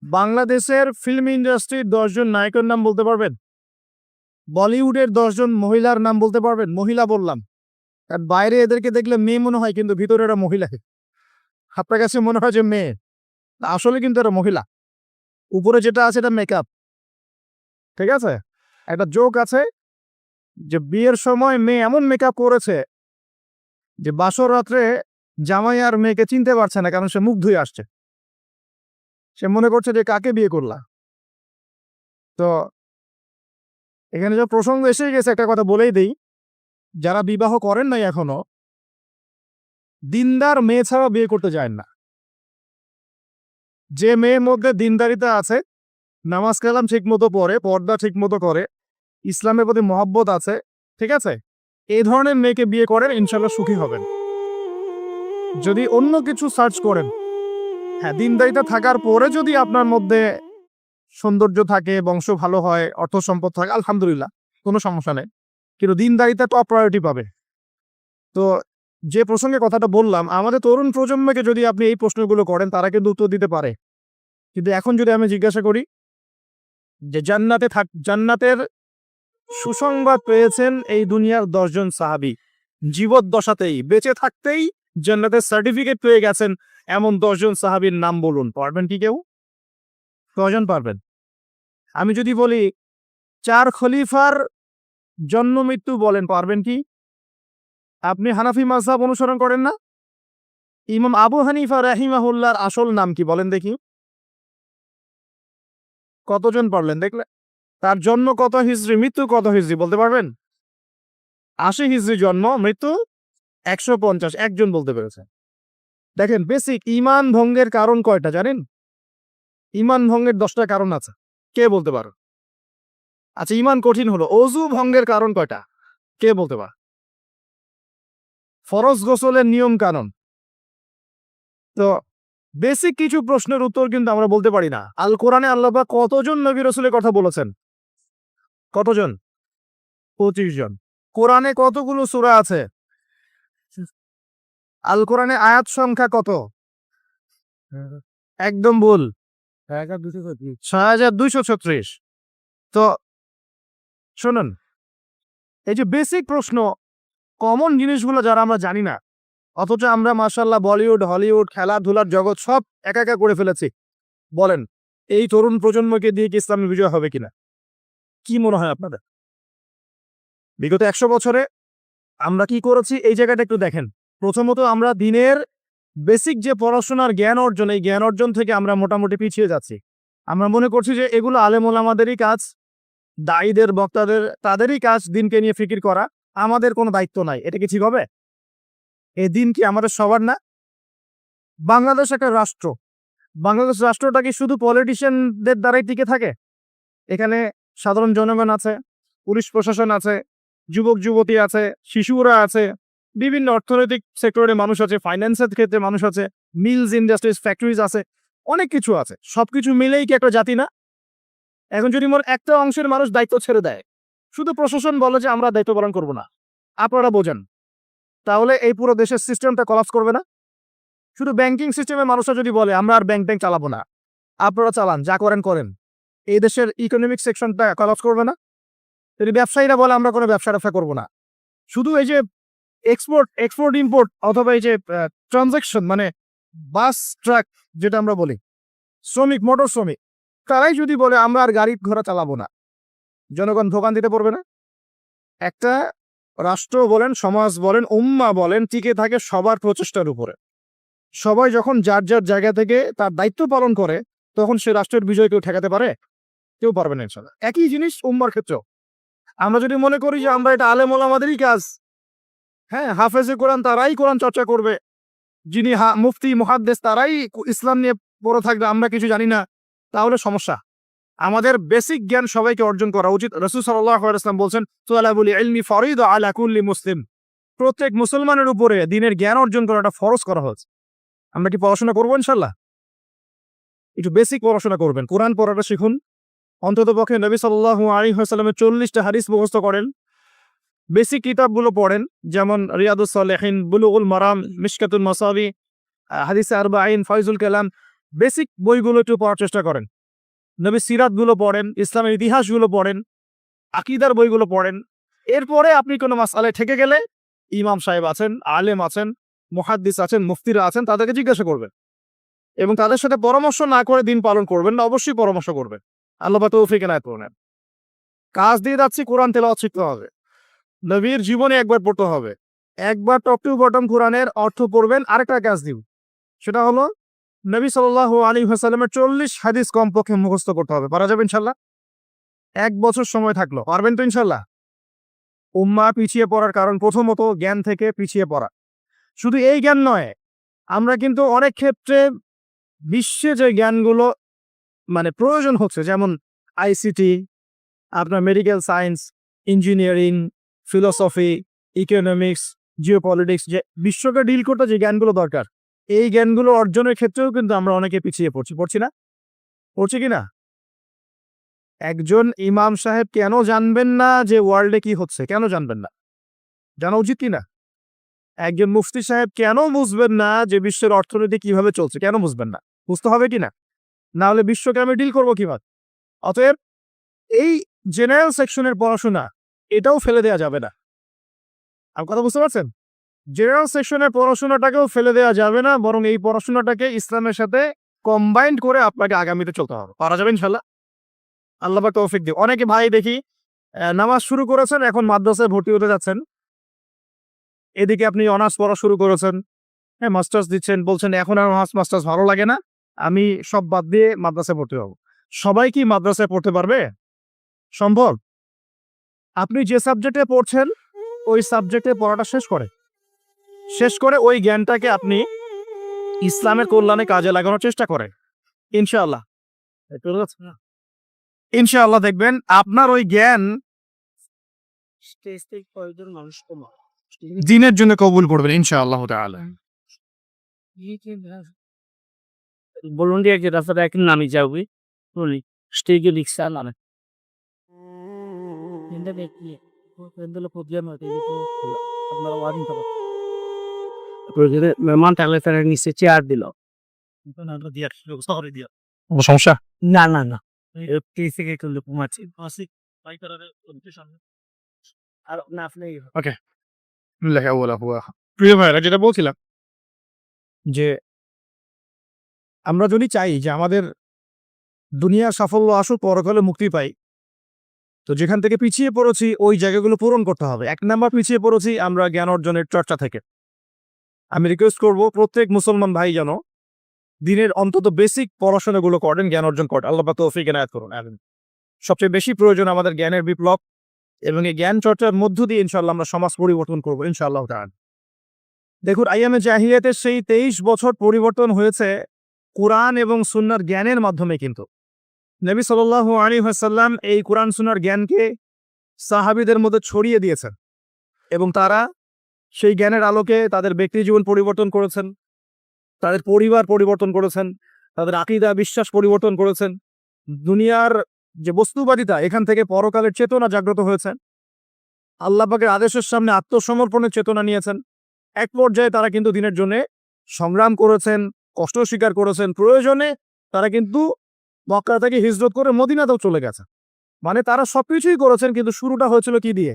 বাংলাদেশের ফিল্ম ইন্ডাস্ট্রির 10 জন নায়কের নাম বলতে পারবেন? বলিউডের 10 জন মহিলার নাম বলতে পারবেন? মহিলা বললাম, আর বাইরে এদেরকে দেখলে মেয়ে মনে হয়, কিন্তু ভিতরে এরা মহিলা। আপনার কাছে মনে হয় যে মেয়ে, আসলে কিন্তু এরা মহিলা। উপরে যেটা আছে এটা মেকআপ, ঠিক আছে? একটা জোক আছে যে বিয়ের সময় মেয়ে এমন মেকআপ করেছে যে বাসর রাত্রে জামাই আর মেয়েকে চিনতে পারছে না, কারণ সে মুখ ধুয়ে আসছে। সে মনে করছে যে কাকে বিয়ে করলা। তো এখানে যে প্রসঙ্গ এসে গেছে, একটা কথা বলেই দেই, যারা বিবাহ করেন নাই এখনো, দিনদার মেয়ে ছাড়া বিয়ে করতে যায় না। যে মেয়ের মধ্যে দিনদারিতা আছে, নামাজ কালাম ঠিক মতো পড়ে, পর্দা ঠিক মতো করে, ইসলামের প্রতি মহব্বত আছে, ঠিক আছে, এই ধরনের মেয়েকে বিয়ে করেন, ইনশাল্লাহ সুখী হবেন। যদি অন্য কিছু সার্চ করেন, হ্যাঁ, দিনদারিতা থাকার পরে যদি আপনার মধ্যে সৌন্দর্য থাকে, বংশ ভালো হয়, অর্থ সম্পদ থাকে, আলহামদুলিল্লাহ, কোনো সমস্যা নেই, কিন্তু দিনদারিতা টপ প্রায়োরিটি পাবে। তো যে প্রসঙ্গে কথাটা বললাম, আমাদের তরুণ প্রজন্মকে যদি আপনি এই প্রশ্নগুলো করেন, তারা কিন্তু উত্তর দিতে পারে। কিন্তু এখন যদি আমি জিজ্ঞাসা করি যে জান্নাতের সুসংবাদ পেয়েছেন এই দুনিয়ার 10 জন সাহাবী, জীবদ্দশাতেই বেঁচে থাকতেই জান্নাতের সার্টিফিকেট পেয়ে গেছেন, এমন 10 জন সাহাবীর নাম বলুন। পারবেন কি কেউ? কয়জন পারবেন? আমি যদি বলি 4 খলিফার জন্ম মৃত্যু বলেন, পারবেন কি? আপনি হানাফি মাযহাব অনুসরণ করেন না? ইমাম আবু হানিফা রাহিমাহুল্লাহর আসল নাম কি বলেন দেখি? কতজন পারলেন দেখলে? তার জন্ম কত হিজরি, মৃত্যু কত হিজরি বলতে পারবেন? 80 হিজরি জন্ম, মৃত্যু 150, একজন বলতে পেরেছে। দেখেন, বেসিক ঈমান ভঙ্গের কারণ কয়টা জানেন? ঈমান ভঙ্গের 10টা কারণ আছে। কে বলতে পারো? আচ্ছা, ঈমান কঠিন হলো, ওযু ভঙ্গের কারণ কয়টা? কে বলতে পারে? ফরজ গোসলের নিয়ম কানুন। তো বেসিক কিছু প্রশ্নের উত্তর কিন্তু আমরা বলতে পারি না। আল কোরআনে আল্লাহ পাক কতজন নবী রাসূলের কথা বলেছেন? কতজন? 25 জন। কোরআনে কতগুলো সূরা আছে? আল কোরআনে আয়াত সংখ্যা কত? একদম ভুল, 6236। তো শুনুন, এই যে বেসিক প্রশ্ন, কমন জিনিসগুলো যারা আমরা জানি না, অথচ আমরা মাশাআল্লাহ বলিউড, হলিউড, খেলাধুলার জগৎ সব একা একা করে ফেলেছি। বলেন, এই তরুণ প্রজন্মকে দিয়ে কি ইসলামের বিজয় হবে কিনা? কি মনে হয় আপনাদের? বিগত 100 বছরে আমরা কি করেছি, এই জায়গাটা একটু দেখেন। প্রথমত, আমরা দিনের বেসিক যে পড়াশোনার জ্ঞান অর্জন, এই জ্ঞান অর্জন থেকে আমরা মোটামুটি পিছিয়ে যাচ্ছি। আমরা মনে করছি যে এগুলো আলেম ওলামাদেরই কাজ, দায়ীদের, বক্তাদের, তাদেরই কাজ দিনকে নিয়ে ফিকির করা, আমাদের কোনো দায়িত্ব নাই। এটা কি ঠিক হবে? এই দিন কি আমাদের সবার না? বাংলাদেশ একটা রাষ্ট্র। বাংলাদেশ রাষ্ট্রটা কি শুধু পলিটিশিয়ানদের দ্বারাই টিকে থাকে? এখানে সাধারণ জনগণ আছে, পুলিশ প্রশাসন আছে, যুবক যুবতী আছে, শিশুরা আছে, বিভিন্ন অর্থনৈতিক সেক্টরে মানুষ আছে, ফাইন্যান্সের ক্ষেত্রে মানুষ আছে, মিলস, ইন্ডাস্ট্রিজ, ফ্যাক্টরিজ আছে, অনেক কিছু আছে। সবকিছু মিলেই কি একটা জাতি না? এখন যদি মোর একটা অংশের মানুষ দায়িত্ব ছেড়ে দেয়, শুধু প্রশাসন বলে যে আমরা দায়িত্ব পালন করব না, আপনারা বোঝেন, তাহলে এই পুরো দেশের সিস্টেমটা কলাপস করবে না? শুধু ব্যাংকিং সিস্টেমে মানুষরা যদি বলে আমরা আর ব্যাংক চালাবো না, আপনারা চালান, যা করেন করেন, এই দেশের ইকোনমিক সেকশনটা কলাপস করবে না? যদি ব্যবসায়ীরা বলে আমরা কোনো ব্যবসা করবো না, শুধু এই যে এক্সপোর্ট ইম্পোর্ট অথবা এই যে ট্রানজাকশন, মানে বাস ট্রাক যেটা আমরা বলি, শ্রমিক, মোটর শ্রমিক, তারাই যদি বলে আমরা আর গাড়ি ঘোড়া চালাবো না, জনগণ ভোগান দিতে পারবে না? একটা রাষ্ট্র বলেন, সমাজ বলেন, উম্মা বলেন, টিকে থাকে সবার প্রচেষ্টার উপরে। সবাই যখন যার যার জায়গা থেকে তার দায়িত্ব পালন করে, তখন সে রাষ্ট্রের বিজয় কেউ ঠেকাতে পারে? কেউ পারবে না ইনশাল্লাহ। একই জিনিস উম্মার ক্ষেত্রেও। আমরা যদি মনে করি যে আমরা এটা আলেম ওলামাদেরই কাজ, হ্যাঁ, হাফেজে কোরআন তারাই কোরআন চর্চা করবে, যিনি মুফতি মুহাদ্দিস তারাই ইসলাম নিয়ে পড়ে থাকবে, আমরা কিছু জানি না, তাহলে সমস্যা। আমাদের বেসিক জ্ঞান সবাইকে অর্জন করা উচিত। রাসূল সাল্লাল্লাহু আলাইহি ওয়াসাল্লাম বলছেন, তুলাবুল ইলমি ফরিদা আলা কুল্লি মুসলিম। প্রত্যেক মুসলমানের উপরে দ্বীনের জ্ঞান অর্জন করাটা ফরজ করা হয়েছে। আমরা কি পড়াশোনা করবো ইনশাআল্লাহ? একটু বেসিক পড়াশোনা করবেন, কোরআন পড়াটা শিখুন। অন্ততপক্ষে নবী সাল্লাল্লাহু আলাইহি ওয়াসাল্লামের 40টা হাদিস মুখস্থ করেন। বেসিক কিতাবগুলো পড়েন, যেমন রিয়াদুস সালেহিন, বুলুগুল মারাম, মিশকাতুল মাসাবি, হাদিসে আরবাঈন, ফয়জুল কালাম, বেসিক বইগুলো একটু পড়ার চেষ্টা করেন। নবী সিরাতগুলো পড়েন, ইসলামের ইতিহাসগুলো পড়েন, আকীদার বইগুলো পড়েন। এরপরে আপনি কোনো মাসআলায় ঠেকে গেলে ইমাম সাহেব আছেন, আলেম আছেন, মুহাদ্দিস আছেন, মুফতিরা আছেন, তাদেরকে জিজ্ঞাসা করবেন এবং তাদের সাথে পরামর্শ না করে দিন পালন করবেন না, অবশ্যই পরামর্শ করবেন। আল্লাহ পাক তৌফিক এনায়েত করুন। কাজ দিয়ে যাচ্ছি, কোরআন তেলাওয়াত শিখতে হবে, নবীর জীবনে একবার পড়তে হবে, একবার টপ টু বটম কোরআনের অর্থ পড়বেন। আরেকটা কাজ দিব, সেটা হলো নবী সাল্লাল্লাহু আলাইহি ওয়াসাল্লামের 40 হাদিস কমপক্ষে মুখস্থ করতে হবে। পারা যাবে ইনশাল্লাহ? 1 বছর সময় থাকলো, পারবেন তো ইনশাল্লাহ? উম্মাহ পিছিয়ে পড়ার কারণ প্রথমত জ্ঞান থেকে পিছিয়ে পড়া। শুধু এই জ্ঞান নয়, আমরা কিন্তু অনেক ক্ষেত্রে বিশ্বে যে জ্ঞানগুলো মানে প্রয়োজন হচ্ছে, যেমন আইসিটি, আপনার medical science, engineering, philosophy, economics, geopolitics, যে বিশ্বকে ডিল করতে যে জ্ঞানগুলো দরকার, এই জ্ঞানগুলো অর্জনের ক্ষেত্রেও কিন্তু আমরা অনেকে পিছিয়ে পড়ছি না? পড়ছি কিনা? একজন ইমাম সাহেব কেন জানবেন না যে ওয়ার্ল্ডে কি হচ্ছে? কেন জানবেন না? জানা উচিত কিনা? একজন মুফতি সাহেব কেন বুঝবেন না যে বিশ্বের অর্থনীতি কিভাবে চলছে? কেন বুঝবেন না? বুঝতে হবে কিনা? না হলে বিশ্বকে আমি ডিল করবো কিভাবে? অতএব এই জেনারেল সেকশনের পড়াশোনা এটাও ফেলে দেওয়া যাবে না। আমার কথা বুঝতে পারছেন? জেনারেল সেকশনের পড়াশোনাটাকেও ফেলে দেওয়া যাবে না, বরং এই পড়াশোনাটাকে ইসলামের সাথে কম্বাইন্ড করে আপনাকে আগামীতে চলতে হবে। পারা যাবে ইনশাল্লাহ? আল্লাহ পাক তৌফিক দিক। অনেকে ভাই দেখি নামাজ শুরু করেছেন, এখন মাদ্রাসায় ভর্তি হতে যাচ্ছেন, এদিকে আপনি অনার্স পড়া শুরু করেছেন, হ্যাঁ, মাস্টার্স দিচ্ছেন, বলছেন এখন আর মাস্টার্স ভালো লাগে না, আমি সব বাদ দিয়ে মাদ্রাসায় ভর্তি হব। সবাই কি মাদ্রাসায় পড়তে পারবে? সম্ভব? আপনি যে সাবজেক্টে পড়ছেন ওই সাবজেক্টে পড়াটা শেষ করে ওই জ্ঞানটাকে আপনি ইসলামের কল্যাণে কাজে লাগানোর চেষ্টা করেন। ইনশাআল্লাহ ইনশাআল্লাহ দেখবেন আপনার ওই জ্ঞান দিনের জন্য কবুল করবেন ইনশাআল্লাহ তাআলা। বলুন দিয়ে যে রাস্তাটা এক নামি যাবে বলি স্টেজে রিক্সা নামে মেহমান থাকলে তারা নিচে চেয়ার দিল। সমস্যা না না না থেকে একটু ঘুমাচ্ছি আর না আপনি প্রিয় ভাইরা, যেটা বলছিলাম যে আমরা যদি চাই যে আমাদের দুনিয়ার সাফল্য আসুক, পরকালে মুক্তি পাই, তো যেখান থেকে পিছিয়ে পড়েছি ওই জায়গাগুলো পূরণ করতে হবে। 1 নাম্বার পিছিয়ে পড়েছি আমরা জ্ঞান অর্জনের চর্চা থেকে। আমি রিকোয়েস্ট করব প্রত্যেক মুসলমান ভাই যেন দিনের অন্তত বেসিক পড়াশোনাগুলো করেন, জ্ঞান অর্জন করেন। আল্লাহ পাক তৌফিক এনায়েত করুন। সবচেয়ে বেশি প্রয়োজন আমাদের জ্ঞানের বিপ্লব, এবং এই জ্ঞান চর্চার মধ্য দিয়ে ইনশাআল্লাহ আমরা সমাজ পরিবর্তন করবো ইনশাআল্লাহ তাআলা। দেখুন, আইয়ামে জাহিলিয়াতের সেই 23 বছর পরিবর্তন হয়েছে কোরআন এবং সুন্নাহর জ্ঞানের মাধ্যমে। কিন্তু নবী সাল্লাল্লাহু আলাইহি ওয়াসাল্লাম এই কোরআন সুন্নাহর জ্ঞানকে সাহাবীদের মধ্যে ছড়িয়ে দিয়েছেন এবং তারা সেই জ্ঞানের আলোকে তাদের ব্যক্তি জীবন পরিবর্তন করেছেন, তাদের পরিবার পরিবর্তন করেছেন, তাদের আকীদা বিশ্বাস পরিবর্তন করেছেন। দুনিয়ার যে বস্তুবাদিতা, এখান থেকে পরকালের চেতনা জাগ্রত হয়েছে। আল্লাহ পাকের আদেশের সামনে আত্মসমর্পণের চেতনা নিয়েছেন। এক পর্যায়ে তারা কিন্তু দিনের জন্য সংগ্রাম করেছেন, কষ্ট স্বীকার করেছেন। প্রয়োজনে তারা কিন্তু মক্কা থেকে হিজরত করে মদিনাতেও চলে গেছে। মানে তারা সবকিছুই করেছেন, কিন্তু শুরুটা হয়েছিল কি দিয়ে?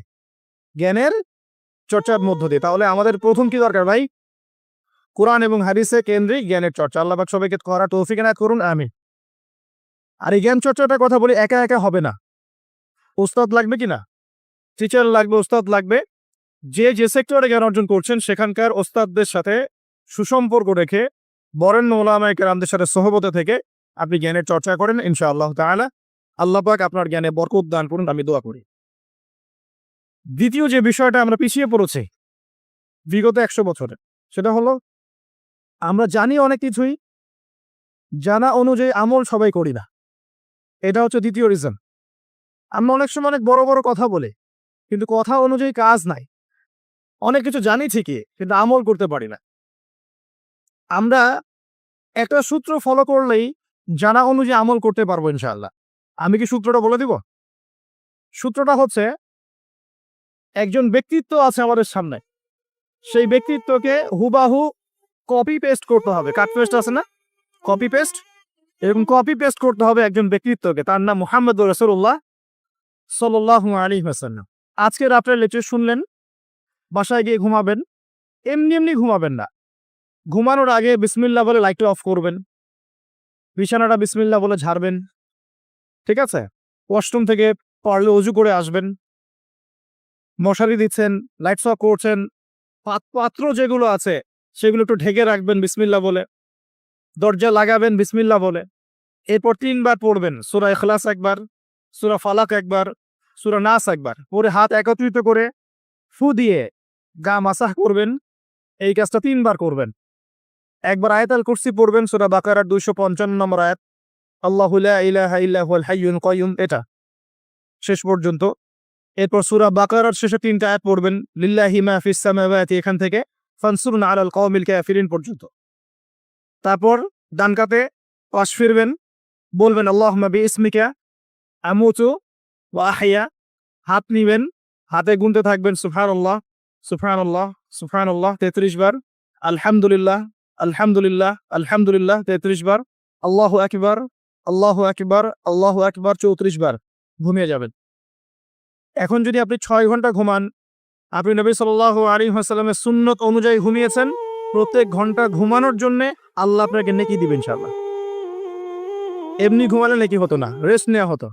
জ্ঞানের চর্চার মধ্য দিয়ে। তাহলে আমাদের প্রথম কি দরকার ভাই? কোরআন এবং হাদিসে কেন্দ্রিক জ্ঞানের চর্চা। আল্লাহ পাক সবাইকে করার তৌফিক এনায়েত করুন, আমিন। আর এই জ্ঞান চর্চাটার কথা বলি, একা একা হবে না। ওস্তাদ লাগবে কিনা? টিচার লাগবে, ওস্তাদ লাগবে। যে যে সেক্টরে জ্ঞান অর্জন করছেন সেখানকার ওস্তাদদের সাথে সুসম্পর্ক রেখে বরেণ্য ওলামায়ে কেরামদের সাথে সহবতে থেকে আপনি জ্ঞানের চর্চা করেন, ইনশাআল্লাহ তাআলা আল্লাহ পাক আপনার জ্ঞানে বরকত দান করুন, আমি দোয়া করি। দ্বিতীয় যে বিষয়টা আমরা পিছিয়ে পড়েছি বিগত 100 বছরে, সেটা হলো আমরা জানি অনেক কিছুই, জানা অনুযায়ী আমল সবাই করি না। এটা হচ্ছে দ্বিতীয় রিজন। আমরা অনেক সময় অনেক বড় বড় কথা বলি, কিন্তু কথা অনুযায়ী কাজ নাই। অনেক কিছু জানি ঠিকই, কিন্তু আমল করতে পারি না। আমরা একটা সূত্র ফলো করলেই জানা অনুযায়ী আমল করতে পারবো ইনশাআল্লাহ। আমি কি সূত্রটা বলে দিব? সূত্রটা হচ্ছে, একজন ব্যক্তিত্ব আছে আমাদের সামনে, সেই ব্যক্তিত্বকে হুবাহু কপি পেস্ট করতে হবে। কাট পেস্ট আছে না, কপি পেস্ট, এরকম কপি পেস্ট করতে হবে একজন ব্যক্তিত্বকে। তার নাম মুহাম্মদুর রাসূলুল্লাহ সাল্লাল্লাহু আলাইহি ওয়াসাল্লাম। আজকে রাত্রে লেকচার শুনলেন, বাসায় গিয়ে ঘুমাবেন। এমনি এমনি ঘুমাবেন না। ঘুমানোর আগে বিসমিল্লাহ বলে লাইটটা অফ করবেন, বিছানাটা বিসমিল্লাহ বলে ঝাড়বেন, ঠিক আছে? ওয়াশরুম থেকে পারলে অজু করে আসবেন। মশারি দিচ্ছেন, লাইটস অফ করছেন, পাত্র যেগুলো আছে সেগুলো একটু ঢেকে রাখবেন বিসমিল্লাহ বলে, দরজা লাগাবেন বিসমিল্লাহ বলে। এরপর 3 বার পড়বেন সূরা ইখলাস একবার, সূরা ফালাক একবার, সূরা নাস একবার, পরে হাত একত্রিত করে ফু দিয়ে গা মাসাহ করবেন। এই কাজটা 3 বার করবেন। একবার আয়াতুল কুরসি পড়বেন, সূরা বাকারার 255 নম্বর আয়াত, আল্লাহু লা ইলাহা ইল্লা হুয়াল হাইয়ুল কাইয়ুম, এটা শেষ পর্যন্ত। এরপর সূরা বাকারার শেষে 3টা আয়াত পড়বেন, লিল্লাহি মা ফিস সামাওয়াতি, এখান থেকে ফানসুরনা আলাল কওমিল কাফিরিন পর্যন্ত। তারপর ডান কাতে পাশ ফিরবেন, বলবেন আল্লাহুম্মা বিইসমিকা আমুতু ওয়া আহইয়া। হাত নিবেন, হাতে গুনতে থাকবেন সুবহানাল্লাহ সুবহানাল্লাহ সুবহানাল্লাহ 33 বার, আলহামদুলিল্লাহ আলহামদুলিল্লাহ আলহামদুলিল্লাহ 33 বার, আল্লাহু আকবার আল্লাহু আকবার আল্লাহু আকবার 34 বার। ঘুমিয়ে যাবেন। এখন যদি আপনি 6 ঘন্টা ঘুমান, আপনি নবী সাল্লাল্লাহু আলাইহি ওয়াসাল্লামের সুন্নত অনুযায়ী ঘুমিয়েছেন, প্রত্যেক ঘন্টা ঘুমানোর জন্য আল্লাহ আপনাকে নেকি দিবেন ইনশাআল্লাহ। এমনি ঘুমালে নেকি হতো না, রেস্ট নেওয়া হতো।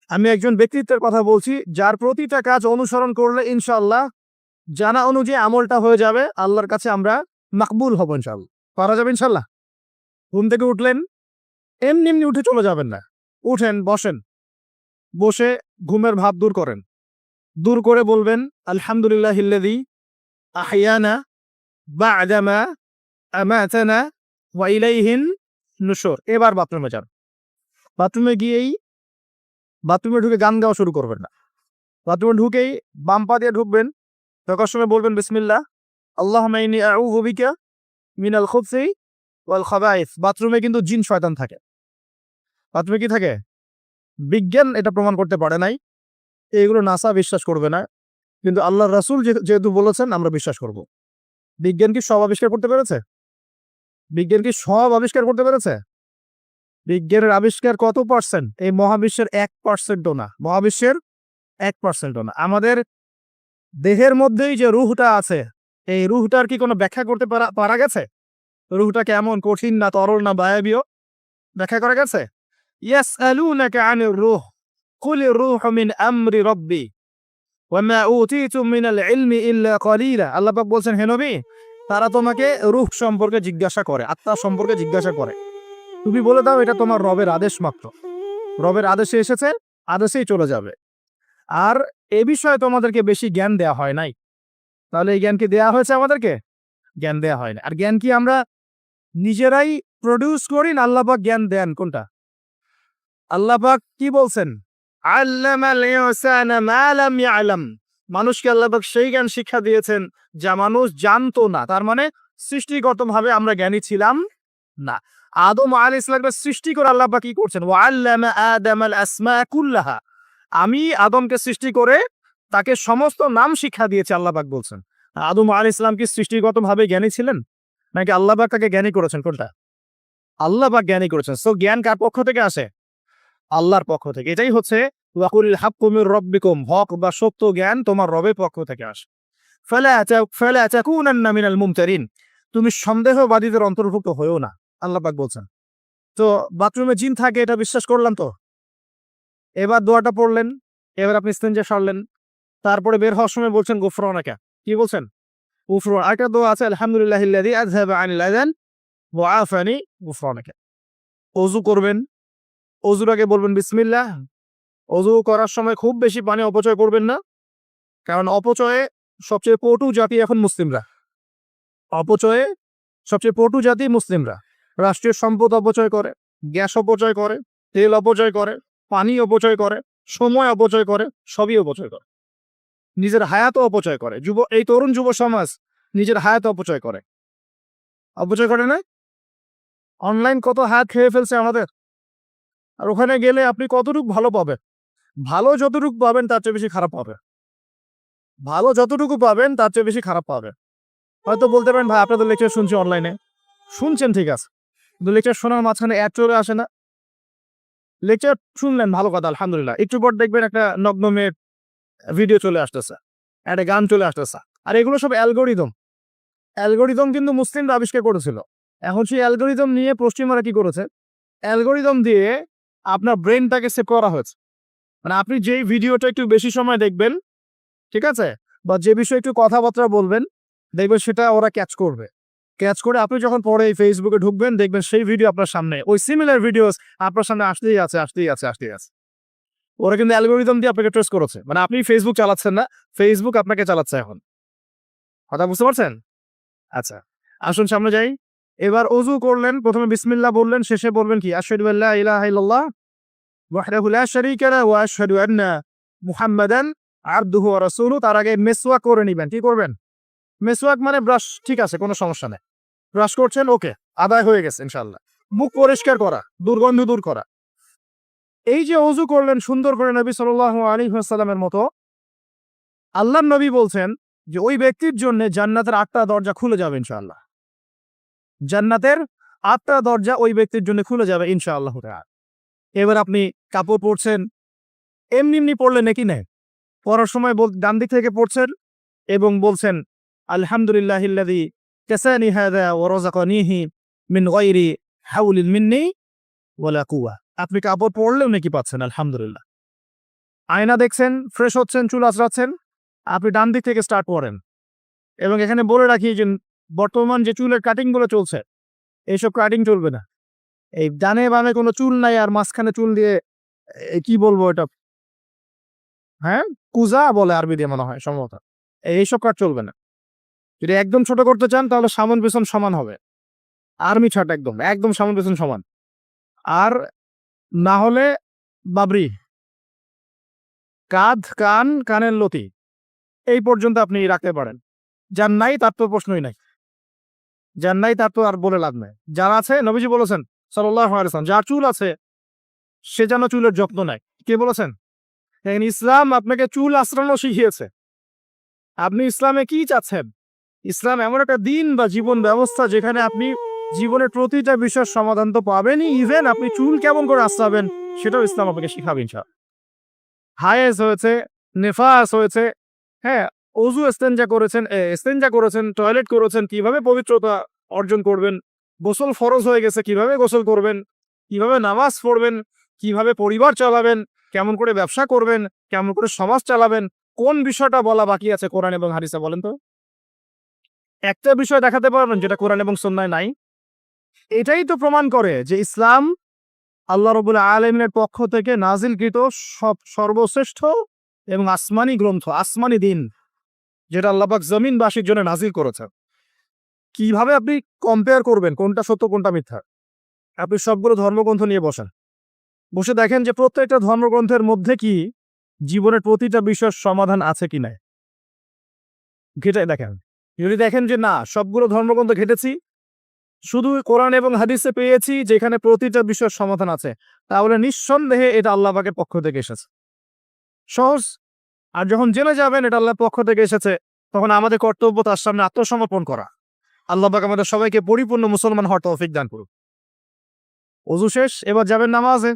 আমি একজন ব্যক্তিত্বের কথা বলছি, যার প্রতিটা কাজ অনুসরণ করলে ইনশাআল্লাহ জানা অনুযায়ী আমলটা হয়ে যাবে, আল্লাহর কাছে আমরা মাকবুল হব ইনশাআল্লাহ। পারা যাবে ইনশাআল্লাহ। ঘুম থেকে উঠলেন, এমনি এমনি উঠে চলে যাবেন না। উঠেন, বসেন, বসে ঘুমের ভাব দূর করেন। দূর করে বলবেন আলহামদুলিল্লাহিল্লাযী আহইয়ানা বা'দা মা আমাতানা ওয়া ইলাইহিন নুশুর। এবার বাথরুমে যান। বাথরুমে গিয়েই বাথরুমে ঢুকে গান গাওয়া শুরু করবেন না। বাথরুমে ঢুকেই বাম পা দিয়ে ঢুকবেন, ঢোকার সময় বলবেন বিসমিল্লাহ, আল্লাহুম্মা ইন্নী আউযু বিকা মিনাল খুবসি ওয়াল খাবাইস। বাথরুমে কিন্তু জিন শয়তান থাকে। বাথরুমে কি থাকে? বিজ্ঞান এটা প্রমাণ করতে পারে নাই। এগুলো নাসা বিশ্বাস করবে না, কিন্তু আল্লাহর রাসূল যেহেতু বলেছেন আমরা বিশ্বাস করব। বিজ্ঞান কি সব আবিষ্কার করতে পেরেছে? বিজ্ঞান কি সব আবিষ্কার করতে পেরেছে? বিজ্ঞানের আবিষ্কার কত পার্সেন্ট? এই মহাবিশ্বের 1%ও না। মহাবিশ্বের 1%ও না। আমাদের দেহের মধ্যেই যে রূহটা আছে, এই রূহটার কি কোনো ব্যাখ্যা করতে পারা গেছে? রূহটা কেমন, কঠিন না তরল না বায়বীয়, ব্যাখ্যা করা গেছে? ইয়াসআলুনাকা আনির রূহ কুলির রূহু মিন আমরি রাব্বি ওয়া মা উতীতুম মিনাল ইলমি ইল্লা কলিলা। আল্লাহ পাক বলছেন, হে নবী, তারা তোমাকে রূহ সম্পর্কে জিজ্ঞাসা করে, আত্মা সম্পর্কে জিজ্ঞাসা করে। তুমি বলে দাও এটা তোমার রবের আদেশ মাত্র। রবের আদেশে এসেছে, আদেশেই চলে যাবে। আর এ বিষয়ে তোমাদেরকে বেশি জ্ঞান দেয়া হয় নাই। তাহলে এই জ্ঞান কি দেয়া হয়েছে আমাদেরকে? জ্ঞান দেয়া হয় না। আর জ্ঞান কি আমরা নিজেরাই প্রডিউস করি না আল্লাহ পাক জ্ঞান দেন? কোনটা? আল্লাহ পাক কি বলছেন? আল্লামাল ইনসানা মা লাম ইয়ালাম। মানুষকে আল্লাহ পাক সেই জ্ঞান শিক্ষা দিয়েছেন যা মানুষ জানতো না। তার মানে সৃষ্টিগতভাবে আমরা জ্ঞানী ছিলাম না। আদম আলাইহিস সালামকে সৃষ্টি করে আল্লাহ পাক কি করছেন? ওয়া আল্লামা আদামাল আসমা কুল্লাহা। আমি আদমকে সৃষ্টি করে তাকে সমস্ত নাম শিক্ষা দিয়েছি, আল্লাহ পাক বলছেন। আদম আলাইহিস সালাম কি সৃষ্টিগতভাবে জ্ঞানী ছিলেন, নাকি আল্লাহ পাক তাকে জ্ঞানী করেছেন? কোনটা? আল্লাহ পাক জ্ঞানী করেছেন। সো জ্ঞান কার পক্ষ থেকে আসে? আল্লাহর পক্ষ থেকে। এটাই হচ্ছে ওয়াকুলিল হাক্কু মির রাব্বিকুম, হক বা সত্য জ্ঞান তোমার রবের পক্ষ থেকে আসে। ফালা তাকুনান্না মিনাল মুমতারিন, তুমি সন্দেহবাদীদের অন্তর্ভুক্ত হয়েও না, আল্লাহ পাক বলছেন। তো বাথরুমে জিন থাকে এটা বিশ্বাস করলাম তো। এবার দোয়াটা পড়লেন, এবার আপনি ইস্তেঞ্জা সারলেন, তারপরে বের হওয়ার সময় বলছেন গুফরানাকা। কি বলছেন? গুফরান। আরেকটা দোয়া আছে আলহামদুলিল্লাহিল্লাযী আযহাবা আনিল আযান ওয়া আফানি গুফরানাকা। ওযু করবেন, ওযুর আগে বলবেন বিসমিল্লাহ। ওযু করার সময় খুব বেশি পানি অপচয় করবেন না, কারণ অপচয়ে সবচেয়ে পটু জাতি এখন মুসলিমরা। অপচয়ে সবচেয়ে পটু জাতি মুসলিমরা। রাষ্ট্রীয় সম্পদ অপচয় করে, গ্যাস অপচয় করে, তেল অপচয় করে, পানি অপচয় করে, সময় অপচয় করে, সবই অপচয় করে। নিজের হায়াতও অপচয় করে। এই তরুণ যুব সমাজ নিজের হায়াত অপচয় করে। অপচয় করে না? অনলাইন কত হায়াত খেয়ে ফেলছে আমাদের। আর ওখানে গেলে আপনি কতটুকু ভালো পাবেন? ভালো যতটুকু পাবেন তার চেয়ে বেশি খারাপ পাবেন। ভালো যতটুকু পাবেন তার চেয়ে বেশি খারাপ পাবেন। হয়তো বলতে পারেন, ভাই আপনাদের লেকচার শুনছি অনলাইনে। শুনছেন ঠিক আছে, কিন্তু লেকচার শোনার মাঝখানে অ্যাড চলে আসে না? লেকচার শুনলেন ভালো কথা, আলহামদুলিল্লাহ। একটু পর দেখবেন একটা নগ্ন মেয়ের ভিডিও চলে আসতেছে, একটা গান চলে আসতেছে। আর এগুলো সব অ্যালগোরিদম। অ্যালগোরিদম কিন্তু মুসলিমরা আবিষ্কার করেছিল। এখন সেই অ্যালগোরিদম নিয়ে পশ্চিমারা কি করেছে? অ্যালগোরিদম দিয়ে আপনার ব্রেনটাকে সেভ করা হয়েছে। মানে আপনি যেই ভিডিওটা একটু বেশি সময় দেখবেন, ঠিক আছে, বা যে বিষয়ে একটু কথাবার্তা বলবেন, দেখবেন সেটা ওরা ক্যাচ করবে। ক্যাচ করে আপনি যখন পরে এই ফেসবুকে ঢুকবেন, দেখবেন সেই ভিডিও আপনার সামনে, ওই সিমিলার ভিডিওস আপনার সামনে আসতেই আছে, আসতেই আছে, আসতেই আছে। ওরা কিন্তু অ্যালগোরিদম দিয়ে আপনাকে ট্রেস করেছে। মানে আপনি ফেসবুক চালাচ্ছেন না, ফেসবুক আপনাকে চালাচ্ছে এখন। কথা বুঝতে পারছেন? আচ্ছা, আসুন সামনে যাই। এবার ওযু করলেন, প্রথমে বিসমিল্লাহ বললেন, শেষে বলবেন কি? আশহাদু আল্লা ইলাহা ইল্লাল্লাহ ওয়াহদাহু লা শারীকা লাহু ওয়া আশহাদু আন্না মুহাম্মাদান আবদুহু ওয়া রাসূলুহু। তার আগে মেসওয়াক করে নিবেন। কি করবেন? মেসওয়াক মানে ব্রাশ, ঠিক আছে, কোনো সমস্যা নেই। ব্রাশ করছেন, ওকে, আদায় হয়ে গেছে ইনশাআল্লাহ। মুখ পরিষ্কার করা, দুর্গন্ধ দূর করা। এই যে ওযু করলেন সুন্দর করে নবী সাল্লাল্লাহু আলাইহি ওয়াসাল্লামের মতো, আল্লাহর নবী বলছেন যে ওই ব্যক্তির জন্য জান্নাতের ৮টা দরজা খুলে যাবে ইনশাআল্লাহ। জান্নাতের ৮টা দরজা ওই ব্যক্তির জন্য খুলে যাবে ইনশাআল্লাহ তাআলা। এবার আপনি কাপড় পরছেন, এমনি এমনি পড়লেন নাকি না? পড়ার সময় ডান দিক থেকে পড়ছেন এবং বলছেন আলহামদুলিল্লাহিল্লাযী কাসানি হাযা ওয়া রাযাকানিহি মিন গায়রি হাওলিন মিন্নি ওয়ালা কুওয়া। আপনি কাপড় পরলেও নাকি পাচ্ছেন আলহামদুলিল্লাহ। আয়না দেখছেন, ফ্রেশ হচ্ছেন, চুল আঁচড়াচ্ছেন, আপনি ডান দিক থেকে স্টার্ট করেন। এবং এখানে বলে রাখি যে বর্তমান যে চুলের কাটিং গুলো চলছে, এইসব কাটিং চলবে না। এই ডানে বামে কোনো চুল নাই আর মাঝখানে চুল দিয়ে কি বলবো এটা, হ্যাঁ, কুজা বলে আরবি দিয়ে মনে হয় সম্ভবত। এইসব কাট চলবে না। যদি একদম ছোট করতে চান তাহলে সামন পেছন সমান হবে। আর্মি ছাট, একদম একদম সামন পেছন সমান। আর না হলে বাবরি, কাঁধ, কান, কানের লতি এই পর্যন্ত আপনি রাখতে পারেন। যার নাই তার তো প্রশ্নই নাই। যার নাই তার তো আর বলে লাভ নাই। যার আছে, নবীজি বলেছেন সাল্লাল্লাহু আলাইহি ওয়াসাল্লাম, যার চুল আছে সে যেন চুলের যত্ন নেয়। কে বলেছেন? ইসলাম আপনাকে চুল আঁচড়ানো শিখিয়েছে। আপনি ইসলামে কি চাচ্ছেন? ইসলাম এমন একটা দিন বা জীবন ব্যবস্থা যেখানে আপনি জীবনের প্রতিটা বিষয়ের সমাধান তো পাবেনই, ইভেন আপনি চুল কেমন করে আঁচড়াবেন সেটাও ইসলাম আপনাকে শিখাবে ইনশাআল্লাহ। হায়েজ হয়েছে, নেফাস হয়েছে, হ্যাঁ, ওযু ইস্তেঞ্জা করেছেন, টয়লেট করেছেন, কিভাবে পবিত্রতা অর্জন করবেন, গোসল ফরজ হয়ে গেছে, কিভাবে গোসল করবেন, কিভাবে নামাজ পড়বেন, কিভাবে পরিবার চালাবেন, কেমন করে ব্যবসা করবেন, কেমন করে সমাজ চালাবেন, কোন বিষয়টা বলা বাকি আছে কোরআন এবং হাদিসে বলেন তো? একটা বিষয় দেখাতে পারবেন যেটা কোরআন এবং সুন্নাহয় নাই? এটাই তো প্রমাণ করে যে ইসলাম আল্লাহ রাব্বুল আলামিনের পক্ষ থেকে নাজিলকৃত সর্বশ্রেষ্ঠ এবং আসমানি গ্রন্থ, আসমানি দিন, যেটা আল্লাহ পাক জমিনবাসীর জন্য নাজিল করেছেন। কিভাবে আপনি কম্পেয়ার করবেন কোনটা সত্য কোনটা মিথ্যা? আপনি সবগুলো ধর্মগ্রন্থ নিয়ে বসেন, বসে দেখেন যে প্রত্যেকটা ধর্মগ্রন্থের মধ্যে কি জীবনের প্রতিটা বিষয়ের সমাধান আছে কি নাই। ঘেটে দেখেন। যদি দেখেন যে না সবগুলো ধর্মগ্রন্থ ঘেটেছি, শুধু কোরআন এবং হাদিসে পেয়েছি যেখানে প্রতিটা বিষয়ের সমাধান আছে, তাহলে নিঃসন্দেহে এটা আল্লাহ পাকের পক্ষ থেকে এসেছে। সহজ। আর যখন জেনে যাবেন এটা আল্লাহর পক্ষ থেকে এসেছে, তখন আমাদের কর্তব্য তার সামনে আত্মসমর্পণ করা। আল্লাহ পাক আমাদের সবাইকে পরিপূর্ণ মুসলমান হওয়ার তৌফিক দান করুন। ওযু শেষ, এবার যাবেন নামাজে।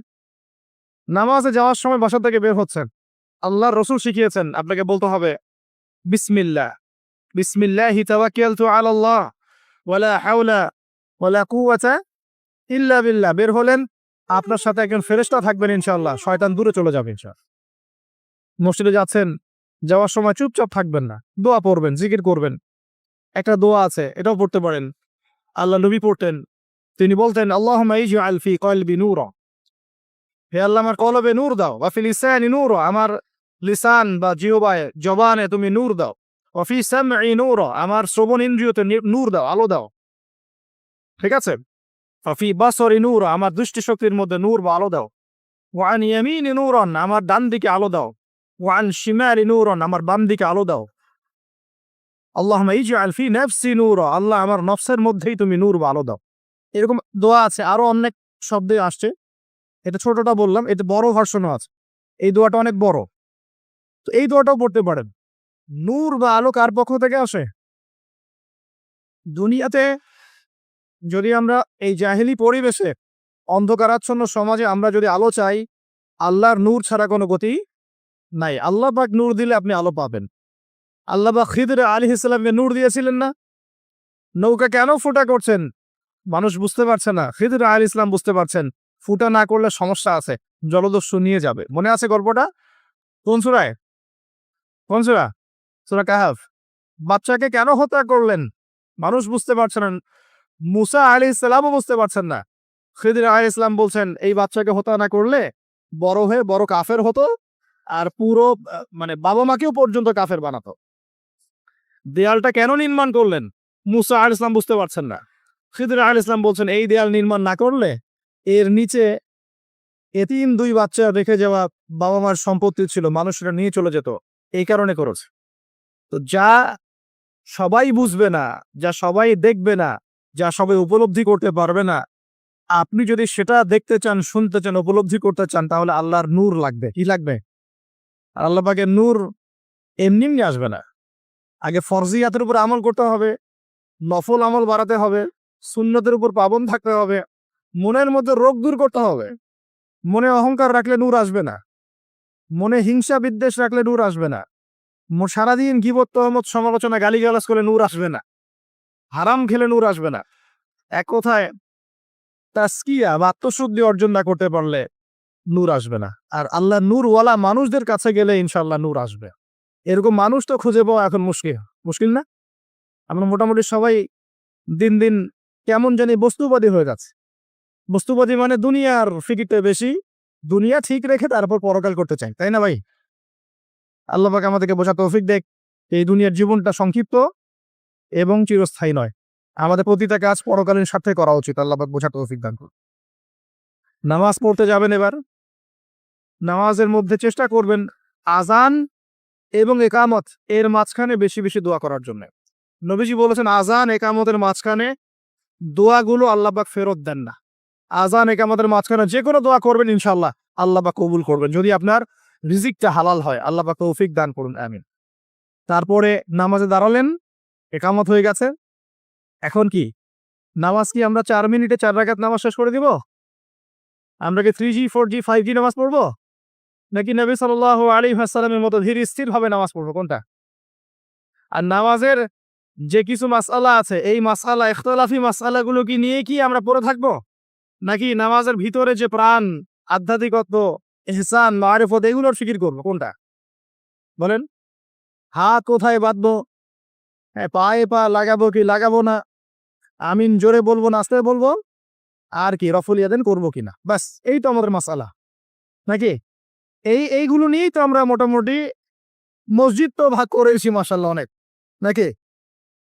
নামাজে যাওয়ার সময় বাসা থেকে বের হচ্ছেন, আল্লাহর রাসূল শিখিয়েছেন আপনাকে বলতে হবে বিসমিল্লাহ, বিসমিল্লাহি তাওয়াক্কালতু আলাল্লাহ ওয়ালা হাওলা ওয়ালা কুওয়াতা ইল্লা বিল্লাহ। বের হলেন, আপনার সাথে একজন ফেরেশতা থাকবেন ইনশাআল্লাহ, শয়তান দূরে চলে যাবে ইনশাআল্লাহ। মসজিদে যাচ্ছেন, যাওয়ার সময় চুপচাপ থাকবেন না, দোয়া পড়বেন, জিকির করবেন। একটা দোয়া আছে, এটাও পড়তে পারেন। আল্লাহ নবী পড়তেন, তিনি বলতেন আল্লাহুম্মা ইজআল ফি কলবি নূরা, হে আল্লাহ আমার কলবে নূর দাও, ওয়া ফি লিসানি নূরা, আমার লিসান বা জিহ্বায় জবানে তুমি নূর দাও, ওয়া ফি সামঈ নূরা, আমার শ্রবণ ইন্দ্রিয়তে নূর দাও, আলো দাও। ঠিক আছে? ওয়া ফি বাসরি নূরা, আমার দৃষ্টিশক্তির মধ্যে নূর বা আলো দাও। ওয়া আন ইয়ামিনি নূরান, আমার ডান দিকে আলো দাও। ওয়া আন শিমালি নূরান, আমার বাম দিকে আলো দাও। আল্লাহুম্মা ইজআল ফি নাফসি নূরা, আল্লাহ আমার নফসের মধ্যেই তুমি নূর বা আলো দাও। এরকম দোয়া আছে, আরো অনেক শব্দে আসছে। এটা ছোটটা বললাম, এটা বড় ভার্সনও আছে। এই দোয়াটা অনেক বড়। তো এই দোয়াটাও পড়তে পারেন। নূর বা আলো কার পক্ষ থেকে আসে? দুনিয়াতে যদি আমরা এই জাহেলি পরিবেশে অন্ধকারাচ্ছন্ন সমাজে আমরা যদি আলো চাই, আল্লাহর নূর ছাড়া কোনো গতি নাই। আল্লাহ পাক নূর দিলে আপনি আলো পাবেন। আল্লাহ পাক খিদর আলাইহিস সালামকে নূর দিয়েছিলেন না? নৌকা কেন ফুটা করছেন? মানুষ বুঝতে পারছে না। খিদর আলাইহিস সালাম বুঝতে পারছেন, ফুটা না করলে সমস্যা আছে, জলদস্যু নিয়ে যাবে। মনে আছে গল্পটা? কোন সূরায়? কোন সূরা? সূরা কাহাফ। বাচ্চাকে কেন হত্যা করলেন? মানুষ বুঝতে পারছে না। মুসা আলাইহিস সালামও বুঝতে পারছেন না। খিদর আলাইহিস সালাম বলছেন, এই বাচ্চাকে হত্যা না করলে বড় হয়ে বড় কাফের হতো, আর পুরো মানে বাবা-মাকেও পর্যন্ত কাফের বানাতো। দেয়ালটা কেন নির্মাণ করলেন? মুসা আলাইহিস সালাম বুঝতে পারছেন না। খিদর আলাইহিস সালাম বলছেন, এই দেয়াল নির্মাণ না করলে এর নিচে এতিম ২ বাচ্চা রেখে যাওয়া বাবা-মার সম্পত্তি ছিল, মানুষরা নিয়ে চলে যেত। এই কারণে করেছে। তো যা সবাই বুঝবে না, যা সবাই দেখবে না, যা সবাই উপলব্ধি করতে পারবে না, আপনি যদি সেটা দেখতে চান, শুনতে চান, উপলব্ধি করতে চান, তাহলে আল্লাহর নূর লাগবে। কি লাগবে? আর আল্লাহ পাকের নূর এমনি এমনি আসবে না। আগে ফরজিয়াতের উপর আমল করতে হবে, নফল আমল বাড়াতে হবে, সুন্নতের উপর পাবন থাকতে হবে, মনের মধ্যে রোগ দূর করতে হবে। মনে অহংকার রাখলে নূর আসবে না। মনে হিংসা বিদ্বেষ রাখলে নূর আসবে না। সারাদিন গীবত, তহমত, সমালোচনা, গালিগালাজ করলে নূর আসবে না। হারাম খেলে নূর আসবে না। এক কথায় তাসকিয়া বা আত্মশুদ্ধি অর্জন না করতে পারলে নূর আসবে না। আর আল্লাহ নূরওয়ালা মানুষদের কাছে গেলে ইনশাআল্লাহ নূর আসবে। এরকম মানুষ তো খুঁজে পাওয়া এখন মুশকিল। মুশকিল না? আমরা মোটামুটি সবাই দিন দিন কেমন জানি বস্তুবাদী হয়ে যাচ্ছে। বস্তুবাদী মানে দুনিয়ার ফিকিরটা বেশি, দুনিয়া ঠিক রেখে তারপর পরকাল করতে চাই, তাই না ভাই? আল্লাহ পাক আমাদেরকে বোঝার তৌফিক দেখ। এই দুনিয়ার জীবনটা সংক্ষিপ্ত এবং চিরস্থায়ী নয়। আমাদের প্রতিটা কাজ পরকালীন স্বার্থে করা উচিত। আল্লাহ পাক বোঝার তৌফিক দান করুন। নামাজ পড়তে যাবেন এবার। নামাজের মধ্যে চেষ্টা করবেন আযান এবং ইকামত এর মাঝখানে বেশি বেশি দোয়া করার জন্য। নবীজি বলেছেন আযান ইকামতের মাঝখানে দোয়াগুলো আল্লাহ পাক ফেরত দেন না। আযান ইকামতের মাঝখানে যে কোনো দোয়া করবেন ইনশাআল্লাহ আল্লাহ পাক কবুল করবেন, যদি আপনার রিজিকটা হালাল হয়। আল্লাহ পাক তৌফিক দান করুন, আমিন। তারপরে নামাজে দাঁড়ালেন, ইকামত হয়ে গেছে। এখন কি নামাজ কি আমরা 4 মিনিটে 4 রাকাত নামাজ শেষ করে দিব? আমরা কি 3G 4G 5G নামাজ পড়বো, নাকি নবী সাল্লাল্লাহু আলাইহি ওয়াসাল্লামের মতো ধীর স্থিরভাবে নামাজ পড়বো? কোনটা? আর নামাজের যে কিছু মাসআলা আছে, এই মাসআলা ইখতিলাফি মাসআলাগুলো কি নিয়ে কি আমরা পড়ে থাকবো, নাকি নামাজের ভিতরে যে প্রাণ, আধ্যাত্মিকত্ব, ইহসান, মারিফত এগুলোর ফিকির করবো? কোনটা বলেন? হাত কোথায় বাঁধবো, হ্যাঁ পায়ে পা লাগাবো কি লাগাবো না, আমিন জোরে বলবো না আস্তে বলবো, আর কি রফুল ইয়াদান করবো কিনা, ব্যাস এই তো আমাদের মাসআলা, নাকি? এইগুলো নিয়েই তো আমরা মোটামুটি মসজিদ তো ভাগ করেছি মাশাআল্লাহ অনেক, নাকি?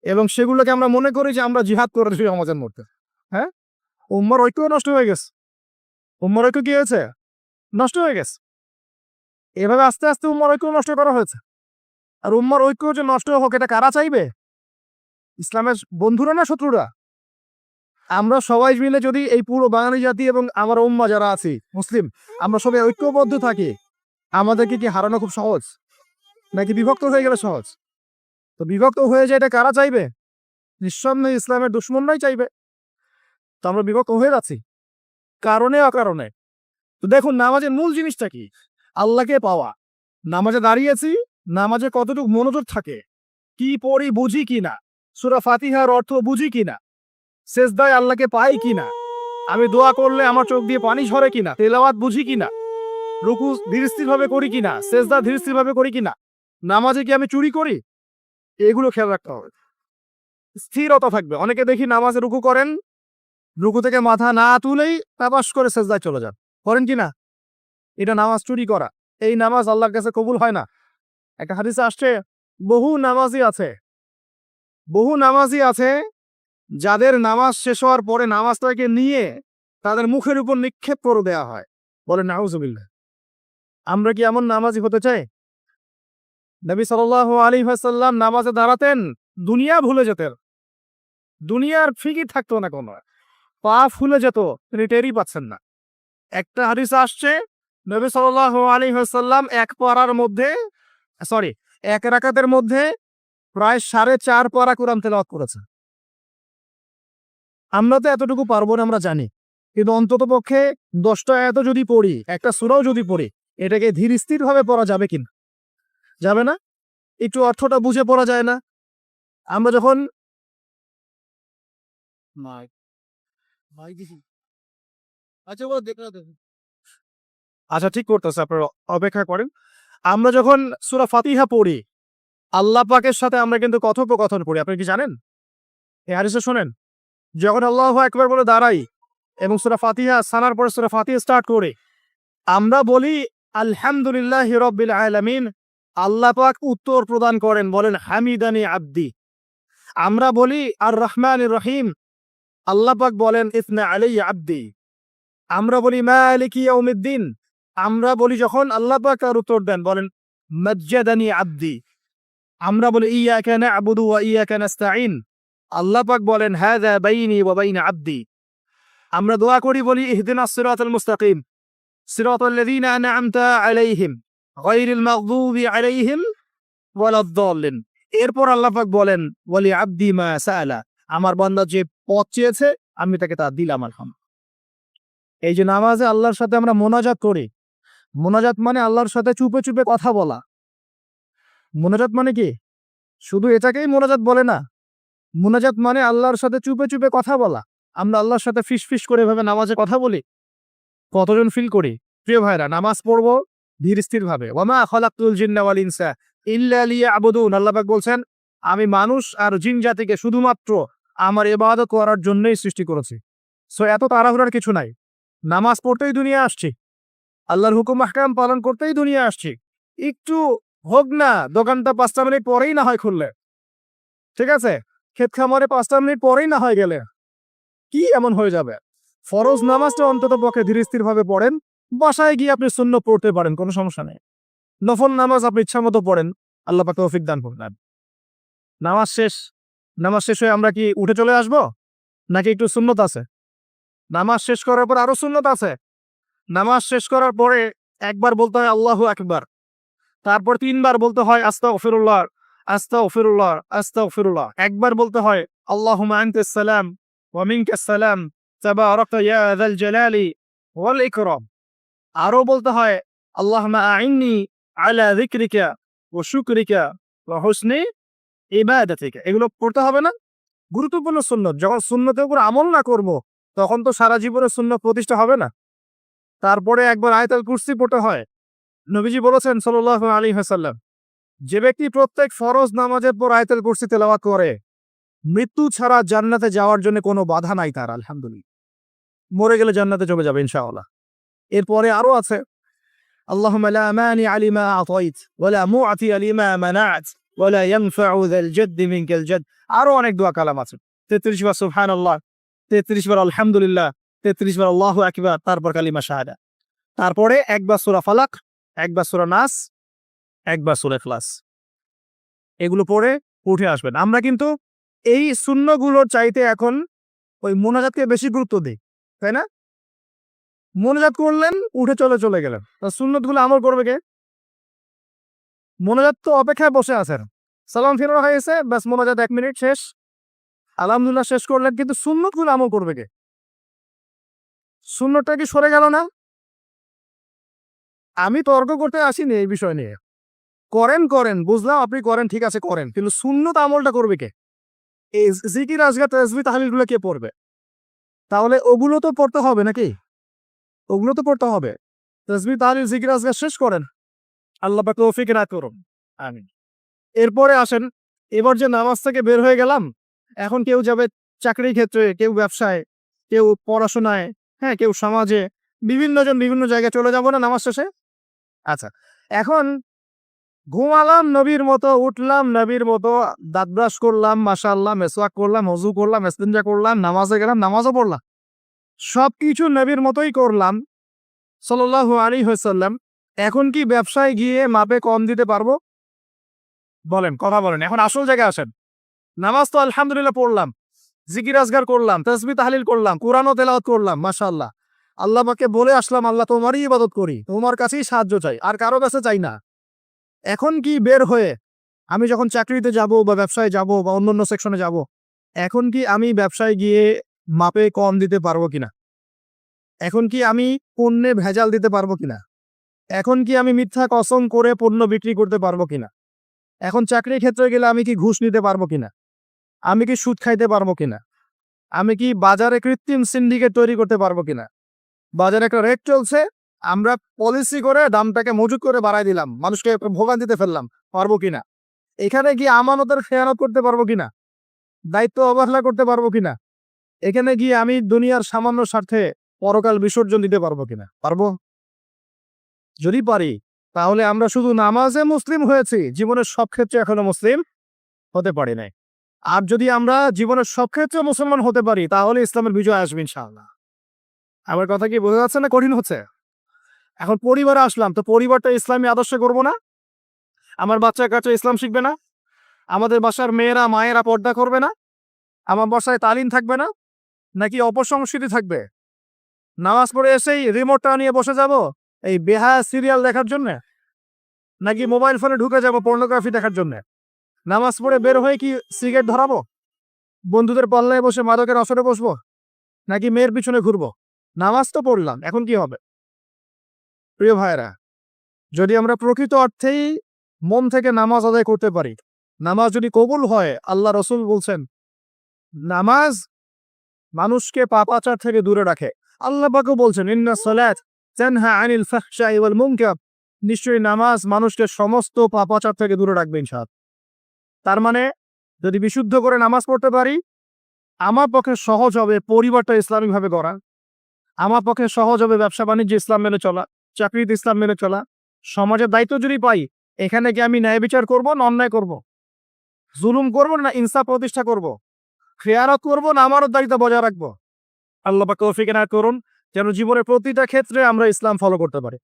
এবং সেগুলোকে আমরা মনে করি যে আমরা জিহাদ করেছি সমাজের মধ্যে। হ্যাঁ, উম্মার ঐক্য নষ্ট হয়ে গেছে। উম্মার ঐক্য কি হয়েছে? নষ্ট হয়ে গেছে। এভাবে আস্তে আস্তে উম্মার ঐক্য নষ্ট করা হয়েছে। আর উম্মার ঐক্য যে নষ্ট হোক এটা কারা চাইবে? ইসলামের বন্ধুরা না শত্রুরা? আমরা সবাই মিলে যদি এই পুরো বাঙালি জাতি এবং আমার উম্মা যারা আছি মুসলিম, আমরা সবাই ঐক্যবদ্ধ থাকি, আমাদেরকে কি হারানো খুব সহজ, নাকি বিভক্ত হয়ে গেলে সহজ? তো বিভক্ত হয়ে যায় এটা কারা চাইবে? নিঃসন্দেহে ইসলামের দুশ্মনরাই চাইবে। তো আমরা বিভক্ত হয়ে যাচ্ছি কারণে অকারণে। তো দেখুন নামাজের মূল জিনিসটা কি? আল্লাহকে পাওয়া। নামাজে দাঁড়িয়েছি, নামাজে কতটুকু মনোযোগ থাকে, কি পড়ি বুঝি কিনা, সূরা ফাতিহার অর্থ বুঝি কিনা, সেজদায় আল্লাহকে পাই কিনা, আমি দোয়া করলে আমার চোখ দিয়ে পানি ঝরে কিনা, তেলাওয়াত বুঝি কিনা, রুকু ধীরস্থির ভাবে করি কিনা, সেজদা ধীরস্থির ভাবে করি কিনা, নামাজে কি আমি চুরি করি, এগুলো খেয়াল রাখতে হবে। স্থিরতা থাকবে। অনেকে দেখি নামাজে রুকু করেন, রুকু থেকে মাথা না তুলেই তাপাস করে সেজদায় চলে যান, করেন কিনা? এটা নামাজ চুরি করা। এই নামাজ আল্লাহর কাছে কবুল হয় না। একটা হাদিসে আসছে বহু নামাজি আছে যাদের নামাজ শেষ হওয়ার পরে নামাজটাকে নিয়ে তাদের মুখের উপর নিক্ষেপ করে দেওয়া হয়। বলেন নাউজুবিল্লাহ। আমরা কি এমন নামাজি হতে চাই? নবী সাল্লাল্লাহু আলাইহি ওয়াসাল্লাম নামাজে দাঁড়াতেন, দুনিয়া ভুলে যেতেন, দুনিয়ার ফিকির থাকতো না কোনো, পা ফুলে যেত, তিনি টেরই পাচ্ছেন না। একটা হাদিস আসছে নবী সাল্লাল্লাহু আলাইহি ওয়াসাল্লাম এক রাকাতের মধ্যে প্রায় 4.5 পারা কোরআন তেলাওয়াত করেছে। আমরা তো এতটুকু পারবো না আমরা জানি, কিন্তু অন্তত পক্ষে 10টা আয়াতও যদি পড়ি, একটা সূরাও যদি পড়ি, এটাকে ধীর স্থির ভাবে পড়া যাবে কিনা? যাবে না? একটু অর্থটা বুঝে পড়া যায় না? আমরা যখন আচ্ছা ঠিক করতেছে, আপনারা অপেক্ষা করেন। আমরা যখন সূরা ফাতিহা পড়ি, আল্লাহ পাকের সাথে আমরা কিন্তু কথোপকথন করি। আপনি কি জানেন? এই হাদিসে শোনেন, যখন আল্লাহু আকবার বলে দাঁড়াই এবং সূরা ফাতিহা সানার পরে সূরা ফাতিহা স্টার্ট করে আমরা বলি আলহামদুলিল্লাহি রাব্বিল আলামিন, আল্লাহ পাক উত্তর প্রদান করেন, বলেন হামিদানি আব্দি। আমরা বলি আর রহমানির রহিম, আল্লাহ পাক বলেন ইসনা আলাইয়া আব্দি। আমরা বলি মালিকি ইয়াউমিদ্দিন, আমরা বলি যখন আল্লাহ পাক তার উত্তর দেন, বলেন মাজ্জাদানি আব্দি। আমরা বলি ইয়াকা না'বুদু ওয়া ইয়াকা নাস্তাঈন, আল্লাহ পাক বলেন হাযা বাইনি ওয়া বাইনা আব্দি। আমরা দোয়া করি বলি ইহদিনাস সিরাতাল মুস্তাকিম, সিরাতাল লাযীনা আন'আমতা আলাইহিম গায়রিল মাগদুবি আলাইহিম ওয়ালাদ-দাল্লিন। এরপর আল্লাহ পাক বলেন ওয়ালি আব্দি মা সাআলা, আমার বান্দা যে পথ চেয়েছে আমি তাকে তা দিলাম। এই যে নামাজে আল্লাহর সাথে আমরা মোনাজাত করি, মোনাজাত মানে আল্লাহর সাথে চুপে চুপে কথা বলা। মোনাজাত মানে কি? শুধু এটাকেই মোনাজাত বলে না। মোনাজাত মানে আল্লাহর সাথে চুপে চুপে কথা বলা। আমরা আল্লাহর সাথে ফিস করে ভাবে নামাজে কথা বলি, কতজন ফিল করি? প্রিয় ভাইরা, নামাজ পড়বো ধীর স্থির ভাবে। ওয়ামা খালাকতুল জিন্না ওয়াল ইনসা ইল্লা লিয়াবুদুন, আল্লাহ পাক বলছেন আমি মানুষ আর জিন জাতিকে শুধুমাত্র আমার ইবাদত করার জন্যই সৃষ্টি করেছি। সো এত তাড়াহুড়ার কিছু নাই। নামাজ পড়তেই দুনিয়া আসছি, আল্লাহর হুকুম আহকাম পালন করতেই দুনিয়া আসছি। একটু হোক না দোকানটা 5টা মিনিট পরেই না হয় খুললে, ঠিক আছে, ক্ষেত খামারে 5টা মিনিট পরেই না হয় গেলে, কি এমন হয়ে যাবে? ফরজ নামাজটা অন্তত পক্ষে ধীর স্থির ভাবে পড়েন। বাসায় গিয়ে আপনি সুন্নাত পড়তে পারেন, কোনো সমস্যা নেই। নফল নামাজ আপনি ইচ্ছা মতো পড়েন, আল্লাহ পাক তৌফিক দান করবেন। নামাজ শেষ হয়ে আমরা কি উঠে চলে আসবো, নাকি একটু সুন্নত আছে? নামাজ শেষ করার পর আরো সুন্নত আছে। নামাজ শেষ করার পরে একবার বলতে হয় আল্লাহু আকবার, তারপর 3 বার বলতে হয় আস্তাগফিরুল্লাহ আস্তাগফিরুল্লাহ আস্তাগফিরুল্লাহ। একবার বলতে হয় আল্লাহুম্মা আনতাস সালাম ওয়া মিনকাস সালাম তাবারাকতা ইয়া যাল জালালি ওয়াল ইকরাম। আরো বলতে হয় আল্লাহুম্মা আইন্নি আলা যিকরিকা ওয়া শুকরিকা ওয়া হুসনি ইবাদাতিকা। এগুলো পড়তে হবে না? গুরুত্বপূর্ণ সুন্নত। যখন সুন্নতের উপর আমল না করব, তখন তো সারা জীবনে সুন্নত প্রতিষ্ঠা হবে না। তারপরে একবার আয়াতুল কুরসি পড়তে হয়। নবীজি বলেছেন সাল্লাল্লাহু আলাইহি ওয়াসাল্লাম, যে ব্যক্তি প্রত্যেক ফরজ নামাজের পর আয়াতুল কুরসি তেলাওয়াত করে, মৃত্যু ছাড়া জান্নাতে যাওয়ার জন্য কোনো বাধা নাই তার। আলহামদুলিল্লাহ, মরে গেলে জান্নাতে চলে যাবে ইনশাআল্লাহ। এরপরে আরো আছে আল্লাহুম্মা লা মানি লিমা আতাইত ওয়া লা মুআতি লিমা মানাত ওয়া লা ইয়ানফাউ যাল জাদ্দি মিনকাল জাদ। আরো অনেক দোয়া কালাম আছে। 33 বার সুবহানাল্লাহ, 33 বার আলহামদুলিল্লাহ, 33 বার আল্লাহু আকবার, তারপর কালিমা শাহাদা। তারপরে একবার সূরা ফালাক, একবার সূরা নাস, একবার সূরা ইখলাস। এগুলো পড়ে উঠে আসবেন। আমরা কিন্তু এই শূন্যগুলোর চাইতে এখন ওই মোনাজাতকে বেশি গুরুত্ব দিই, তাই না? মোনাজাত করলেন, উঠে চলে গেলেন। তো সুন্নতগুলো আমল করবে কে? মোনাজাত তো অপেক্ষায় বসে আছেন। সালাম ফিরানো হয়ে গেছে, ব্যাস মোনাজাত 1 মিনিট শেষ। আলহামদুলিল্লাহ শেষ করলেন, কিন্তু সুন্নতগুলো আমল করবে কে? সুন্নতটা কি সরে গেল না? আমি তর্ক করতে আসিনি এই বিষয় নিয়ে। করেন, বুঝলাম আপনি করেন, ঠিক আছে করেন। কিন্তু সুন্নত আমলটা করবে কে? এই জিকির, আজকার, তাসবিহ, তাহলিলগুলো কে পড়বে? তাহলে ওগুলো তো পড়তে হবে নাকি? ওগুলো তো পড়তে হবে। তাসবিহ, তাহলিল, জিকির, আজকার শেষ করেন। আল্লাহ পাক তৌফিক এনায়েত করুন। আমিন। এরপরে আসেন, এবার যে নামাজ থেকে বের হয়ে গেলাম, এখন কেউ যাবে চাকরির ক্ষেত্রে, কেউ ব্যবসায়, কেউ পড়াশোনায়, হ্যাঁ, কেউ সমাজে, বিভিন্ন জন বিভিন্ন জায়গায় চলে যাব না নামাজ শেষে? আচ্ছা, এখন ঘুমালাম নবীর মতো, উঠলাম নবীর মতো, দাঁত ব্রাশ করলাম, মাশাআল্লাহ, মেসওয়াক করলাম, ওযু করলাম, ইস্তিনজা করলাম, নামাজে গেলাম, নামাজও পড়লাম। সবকিছু নবীর মতোই করলাম সাল্লাল্লাহু আলাইহি ওয়াসাল্লাম। এখন কি ব্যবসায় গিয়ে মাপে কম দিতে পারবো? বলেন, কথা বলেন। এখন আসল জায়গায় আসেন। নামাজ তো আলহামদুলিল্লাহ পড়লাম, জিকির আজগার করলাম, তাসবিহ তাহলিল করলাম, কোরআনও তেলাওয়াত করলাম, মাশাআল্লাহ। আল্লাহ পাককে বলে আসলাম, আল্লাহ তোমারই ইবাদত করি, তোমার কাছেই সাহায্য চাই, আর কারো কাছে চাই না। এখন কি বের হয়ে আমি যখন চাকরিতে যাব বা ব্যবসায় যাব বা অন্যান্য সেকশনে যাব, এখন কি আমি ব্যবসায় গিয়ে মাপে কম দিতে পারবো কিনা? এখন কি আমি পণ্যে ভেজাল দিতে পারবো কিনা? এখন কি আমি মিথ্যা কসম করে পণ্য বিক্রি করতে পারবো কিনা? এখন চাকরির ক্ষেত্রে গেলে আমি কি ঘুষ নিতে পারবো কিনা? আমি কি সুদ খাইতে পারবো কিনা? আমি কি বাজারে কৃত্রিম সিন্ডিকেট তৈরি করতে পারবো কিনা? বাজারে একটা রেট চলছে, আমরা পলিসি করে দামটাকে মজুত করে বাড়ায় দিলাম, মানুষকে ভোগান্তিতে ফেললাম, পারবো কিনা? এখানে গিয়ে আমানতের খেয়ানত করতে পারবো কিনা? দায়িত্ব অবহেলা করতে পারবো কিনা? এখানে গিয়ে আমি দুনিয়ার সামান্য স্বার্থে পরকাল বিসর্জন দিতে পারবো কিনা? পারবো? যদি পারি, তাহলে আমরা শুধু নামাজে মুসলিম হয়েছি, জীবনের সব ক্ষেত্রে এখনো মুসলিম হতে পারি নাই। আর যদি আমরা জীবনের সব ক্ষেত্রে মুসলমান হতে পারি, তাহলে ইসলামের বিজয় আসবে ইনশাআল্লাহ। আমার কথা কি বোঝা যাচ্ছে না কঠিন হচ্ছে? এখন পরিবারে আসলাম, তো পরিবারটা ইসলামী আদর্শে করবো না? আমার বাচ্চা কাচ্চা ইসলাম শিখবে না? আমাদের বাসার মেয়েরা মায়েরা পর্দা করবে না? আমার বাসায় তালিম থাকবে না? নাকি অপসংস্কৃতি থাকবে? নামাজ পড়ে এসেই রিমোটটা নিয়ে বসে যাব এই বেহায়া সিরিয়াল দেখার জন্য? নাকি মোবাইল ফোনে ঢুকে যাব পর্নোগ্রাফি দেখার জন্য? নামাজ পড়ে বের হয়ে কি সিগারেট ধরাবো? বন্ধুদের পাল্লায় বসে মাদকের আসরে বসবো? নাকি মেয়ের পিছনে ঘুরবো? নামাজ তো পড়লাম, এখন কি হবে? প্রিয় ভাইরা, যদি আমরা প্রকৃত অর্থেই মন থেকে নামাজ আদায় করতে পারি, নামাজ যদি কবুল হয়, আল্লাহ রসুল বলছেন নামাজ মানুষকে পাপাচার থেকে দূরে রাখে। আল্লাহ পাকও বলছেন ইন্নাস সালাত তানহা আনিল ফাহশাই ওয়াল মুনকার, নিশ্চয়ই নামাজ মানুষকে সমস্ত পাপাচার থেকে দূরে রাখবে ইনশাআল্লাহ। তার মানে যদি বিশুদ্ধ করে নামাজ পড়তে পারি, আমার পক্ষে সহজ হবে পরিবারটা ইসলামিকভাবে গড়া, আমার পক্ষে সহজ হবে ব্যবসা বাণিজ্য ইসলাম মেনে চলা, চাকরিতে ইসলাম মেনে চলা। সমাজের দায়িত্ব যদি পাই, এখানে কি আমি ন্যায় বিচার করবো না অন্যায় করব? জুলুম করব না ইনসাফ প্রতিষ্ঠা করব? খেয়ানত করব না আমারও দায়িত্ব বজায় রাখবো? আল্লাহ পাক তৌফিক এনায়েত করুন, যেন জীবনের প্রতিটা ক্ষেত্রে আমরা ইসলাম ফলো করতে পারি।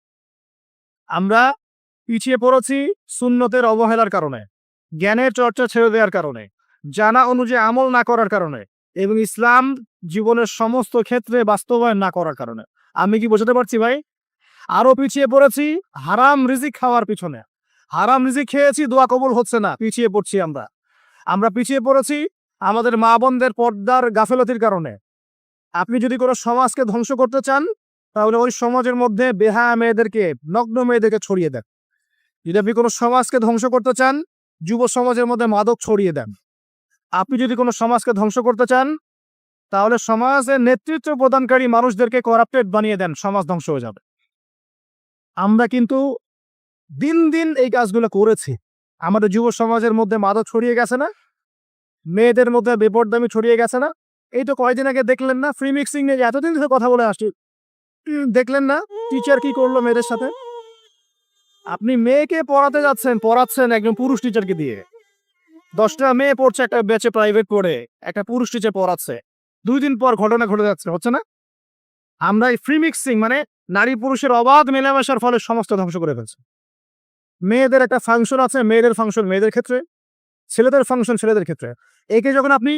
আমরা পিছিয়ে পড়েছি সুন্নতের অবহেলার কারণে, জ্ঞানের চর্চা ছেড়ে দেওয়ার কারণে, জানা অনুযায়ী আমল না করার কারণে, এবং ইসলাম জীবনের সমস্ত ক্ষেত্রে বাস্তবায়ন না করার কারণে। আমি কি বোঝাতে পারছি ভাই? আরো পিছিয়ে পড়েছি হারাম রিজিক খাওয়ার পিছনে। হারাম রিজিক খেয়েছি, দোয়া কবুল হচ্ছে না, পিছিয়ে পড়ছি আমরা। আমরা পিছিয়ে পড়েছি আমাদের মা বোনদের পর্দার গাফেলতির কারণে। আপনি যদি কোনো সমাজকে ধ্বংস করতে চান, তাহলে ওই সমাজের মধ্যে বেহায়া মেয়েদেরকে, নগ্ন মেয়েদেরকে ছড়িয়ে দেন। যদি আপনি কোনো সমাজকে ধ্বংস করতে চান, যুব সমাজের মধ্যে মাদক ছড়িয়ে দেন। আপনি যদি কোনো সমাজকে ধ্বংস করতে চান, তাহলে সমাজের নেতৃত্ব প্রদানকারী মানুষদেরকে করাপ্টেড বানিয়ে দেন, সমাজ ধ্বংস হয়ে যাবে। আমরা কিন্তু দিন দিন এই কাজগুলো করেছি। আমাদের যুব সমাজের মধ্যে মাদক ছড়িয়ে গেছে না? মেয়েদের মধ্যে বেপরদামি ছড়িয়ে গেছে না? এই তো কয়েকদিন আগে দেখলেন না, ফ্রি মিক্সিং নিয়ে এতদিন ধরে কথা বলে আসছি, দেখলেন না টিচার কি করলো মেয়েদের সাথে? আপনি মেয়েকে পড়াতে যাচ্ছেন, পড়াচ্ছেন একজন পুরুষ টিচারকে দিয়ে। 10টা মেয়ে পড়ছে একটা ব্যাচে প্রাইভেট পড়ে, একটা পুরুষ টিচার পড়াচ্ছে। 2 দিন পর ঘটনা ঘটে যাচ্ছে, হচ্ছে না? আমরা এই ফ্রি মিক্সিং মানে নারী পুরুষের অবাধ মেলামেশার ফলে সমস্ত ধ্বংস করে ফেলছে। মেয়েদের একটা ফাংশন আছে, মেয়েদের ফাংশন মেয়েদের ক্ষেত্রে, ছেলেদের ফাংশন ছেলেদের ক্ষেত্রে। একে যখন আপনি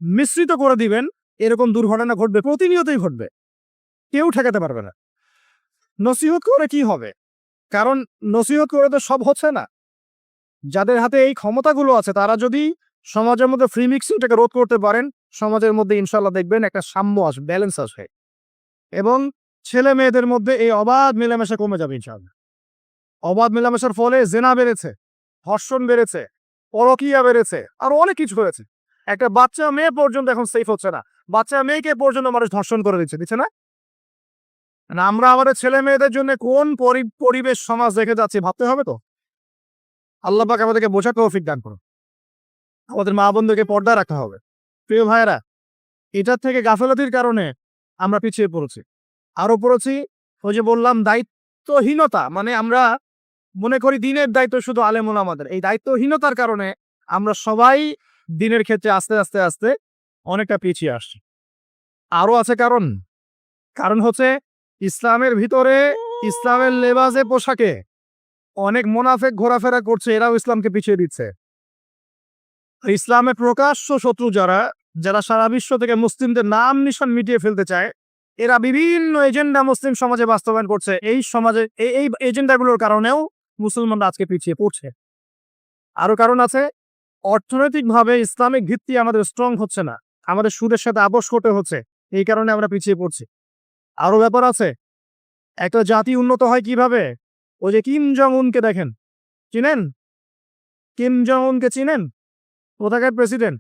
মিশ্রিত করে দিবেন, এরকম দুর্ঘটনা ঘটবে, প্রতিনিয়তই ঘটবে, কেউ ঠেকাতে পারবে না। নসিহত করে কি হবে? কারণ নসিহত করে তো সব হচ্ছে না। যাদের হাতে এই ক্ষমতাগুলো আছে তারা যদি সমাজের মধ্যে ফ্রি মিক্সিংটাকে রোধ করতে পারেন, সমাজের মধ্যে ইনশাল্লাহ দেখবেন একটা সাম্য আসবে, ব্যালেন্স আসবে, এবং ছেলে মেয়েদের মধ্যে এই অবাধ মেলামেশা কমে যাবে ইনশাল্লাহ। অবাধ মেলামেশার ফলে জেনা বেড়েছে, ধর্ষণ বেড়েছে, পরকীয়া বেড়েছে, আরো অনেক কিছু হয়েছে। একটা বাচ্চা মেয়ে পর্যন্ত এখন সেফ হচ্ছে না, বাচ্চা মেয়েকে পর্যন্ত মানুষ ধর্ষণ করে দিচ্ছে না? না, আমরা আমাদের ছেলে মেয়েদের জন্য কোন পরিবেশ সমাজ রেখে যাচ্ছি ভাবতে হবে তো। আল্লাহ পাক আমাদেরকে বোঝার তৌফিক দান করুন। আমাদের মা বোনদেরকে পর্দা রাখতে হবে। প্রিয় ভাইয়েরা, এটার থেকে গাফেলাতির কারণে আমরা পিছিয়ে পড়েছি। আরো পড়েছি ওই যে বললাম দায়িত্বহীনতা, মানে আমরা মনে করি দিনের দায়িত্ব শুধু আলেম ওলামাদের। এই দায়িত্বহীনতার কারণে আমরা সবাই দিনের ক্ষেত্রে আস্তে আস্তে আস্তে অনেকটা পিছিয়ে আসছি। আরো আছে কারণ। কারণ হচ্ছে ইসলামের ভিতরে, ইসলামের লেবাসে পোশাকে অনেক মুনাফিক ঘোরাফেরা করছে, এরাও ইসলামকে পিছিয়ে দিচ্ছে। ইসলামের প্রকাশ্য শত্রু যারা, যারা সারা বিশ্ব থেকে মুসলিমদের নাম নিশান মিটিয়ে ফেলতে চায়, এরা বিভিন্ন এজেন্ডা মুসলিম সমাজে বাস্তবায়ন করছে। এই সমাজে এই এজেন্ডাগুলোর কারণেও মুসলমানরা আজকে পিছিয়ে পড়ছে। আরো কারণ আছে, অর্থনৈতিকভাবে ইসলামিক ভিত্তি আমাদের স্ট্রং হচ্ছে না, আমাদের সুদের সাথে আপোষ করতে হচ্ছে, এই কারণে আমরা পিছিয়ে পড়ছি। আরো ব্যাপার আছে, একটা জাতি উন্নত হয় কিভাবে? ওই যে কিম জং উনকে দেখেন, চিনেন? কিম জং উনকে চিনেন? কোথাকার প্রেসিডেন্ট?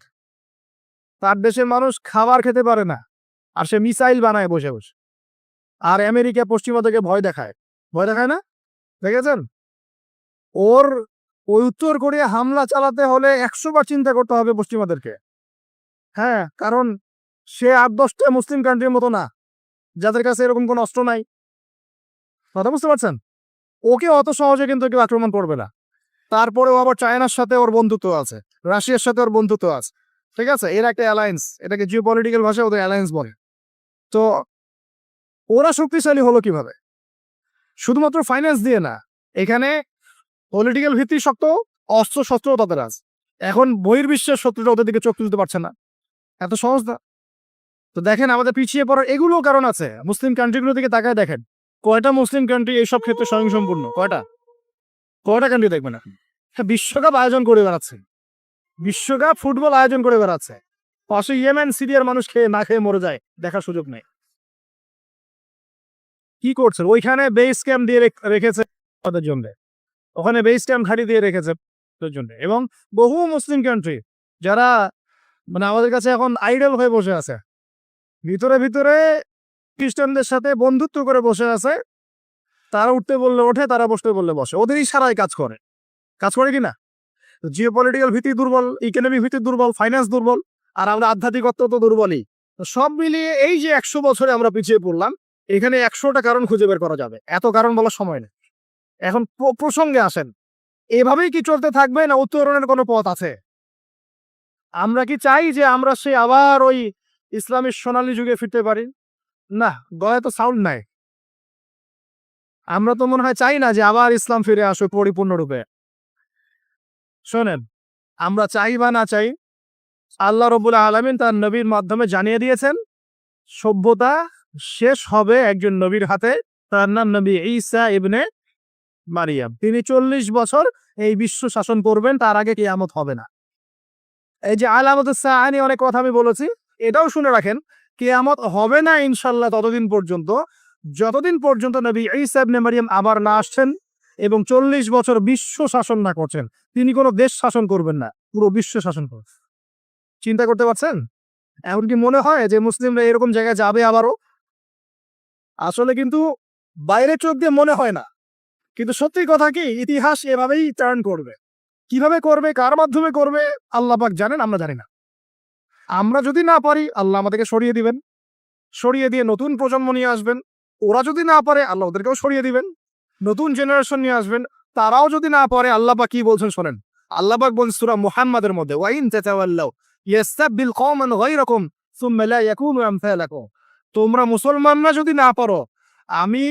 তার দেশের মানুষ খাবার খেতে পারে না, আর সে মিসাইল বানায় বসে বসে। আর আমেরিকা পশ্চিমা থেকে ভয় দেখায়, ভয় দেখায় না? দেখেছেন? ওর ওই উত্তর কোরিয়া হামলা চালাতে হলে 100 বার চিন্তা করতে হবে পশ্চিমাদেরকে। হ্যাঁ, কারণ সে 8-10টা মুসলিম কান্ট্রির মতো না, যাদের কাছে এরকম কোনো অস্ত্র নাই। কথা বুঝতে পারছেন? ওকে অত সহজে কিন্তু কেউ আক্রমণ করবে না। তারপরেও আবার চায়নার সাথে ওর বন্ধুত্ব আছে, রাশিয়ার সাথে ওর বন্ধুত্ব আছে, ঠিক আছে? এর একটা অ্যালায়েন্স, এটাকে জিও পলিটিক্যাল ভাষায় ওদের অ্যালায়েন্স বলে। তো ওরা শক্তিশালী হলো কিভাবে? শুধুমাত্র ফাইন্যান্স দিয়ে না, এখানে পলিটিক্যাল ভিত্তি শক্ত, অস্ত্র শস্ত্রও তাদের আছে। এখন বহির্বিশ্বের শত্রুরা ওদের দিকে চোখ তুলতে পারছে না, এত সহজ না। তো দেখেন আমাদের পিছিয়ে পড়ার এগুলো কারণ আছে। মুসলিম কান্ট্রিগুলো দিকে তাকায় দেখেন, কয়টা মুসলিম কান্ট্রি এইসব ক্ষেত্রে স্বয়ংসম্পূর্ণ? কয়টা কান্ট্রি দেখবেন এখন? বিশ্বকাপ আয়োজন করে বেড়াচ্ছে, বিশ্বকাপ ফুটবল আয়োজন করে বেড়াচ্ছে, পাশে ইয়েমেন সিরিয়ার মানুষ খেয়ে না খেয়ে মরে যায়, দেখার সুযোগ নেই। কি করছে? ওইখানে বেস ক্যাম্প দিয়ে রেখেছে তাদের জন্য, ওখানে বেস ক্যাম্প ঘাঁটি দিয়ে রেখেছে তাদের জন্য। এবং বহু মুসলিম কান্ট্রি যারা মানে আমাদের কাছে এখন আইডল হয়ে বসে আছে, ভিতরে ভিতরে খ্রিস্টানদের সাথে বন্ধুত্ব করে বসে আছে, তারা উঠতে বললে ওঠে, তারা বসতে বললে বসে, ওদের ইশারায় কাজ করে কিনা? জিও পলিটিক্যাল ভিত্তি দুর্বল, ইকোনমিক ভিত্তি দুর্বল, ফাইন্যান্স দুর্বল, আর আমরা আধ্যাত্মিকত্ব তো দুর্বলই। তো সব মিলিয়ে এই যে 100 বছরে আমরা পিছিয়ে পড়লাম, এখানে 100টা কারণ খুঁজে বের করা যাবে, এত কারণ বলার সময় নেই। এখন প্রসঙ্গে আসেন, এভাবেই কি চলতে থাকবে না উত্তরণের কোনো পথ আছে? আমরা কি চাই যে আমরা সে আবার ওই ইসলামের সোনালী যুগে ফিরতে পারি? না, গলায় তো সাউন্ড নাই। আমরা তো মনে হয় চাই না যে আবার ইসলাম ফিরে আসুক পরিপূর্ণরূপে। শোনেন, আমরা চাই বা না চাই, আল্লাহ রাব্বুল আলামিন তার নবীর মাধ্যমে জানিয়ে দিয়েছেন সভ্যতা শেষ হবে একজন নবীর হাতে, তার নাম নবী ঈসা ইবনে মারিয়াম। তিনি 40 বছর এই বিশ্ব শাসন করবেন, তার আগে কিয়ামত হবে না। এই যে আলামাতুস সাআ নিয়ে অনেক কথা আমি বলেছি, এটাও শুনে রাখেন, কিয়ামত হবে না ইনশাআল্লাহ ততদিন পর্যন্ত যতদিন পর্যন্ত নবী ঈসা ইবনে মারিয়াম আবার না আসছেন এবং 40 বছর বিশ্ব শাসন না করছেন। তিনি কোনো দেশ শাসন করবেন না, পুরো বিশ্ব শাসন করবেন। চিন্তা করতে পারছেন? এখন কি মনে হয় যে মুসলিমরা এরকম জায়গায় যাবে আবারও? আসলে কিন্তু বাইরে চোখ দিয়ে মনে হয় না, কিন্তু সত্যি কথা কি, ইতিহাস এভাবেই টার্ন করবে। কিভাবে করবে, কার মাধ্যমে করবে, আল্লাহ পাক জানেন, আমরা জানি না। আমরা যদি না পারি, আল্লাহ আমাদেরকে সরিয়ে দিবেন, সরিয়ে দিয়ে নতুন প্রজন্ম নিয়ে আসবেন। ওরা যদি না পারে, আল্লাহ ওদেরকেও সরিয়ে দিবেন, নতুন জেনারেশন নিয়ে আসবেন। তারাও যদি না পারে, আল্লাহ পাক কি বলছেন শোনেন। আল্লাহ পাক বলছেন সূরা মুহাম্মাদের মধ্যে, ওয়াইন তাতাওয়াল্লাউ ইয়াস্তাবদিল কওমান গায়রাকুম সুম্মা লা ইয়াকুনু আমসালাকুম। তোমরা মুসলমানরা যদি না পারো, আমি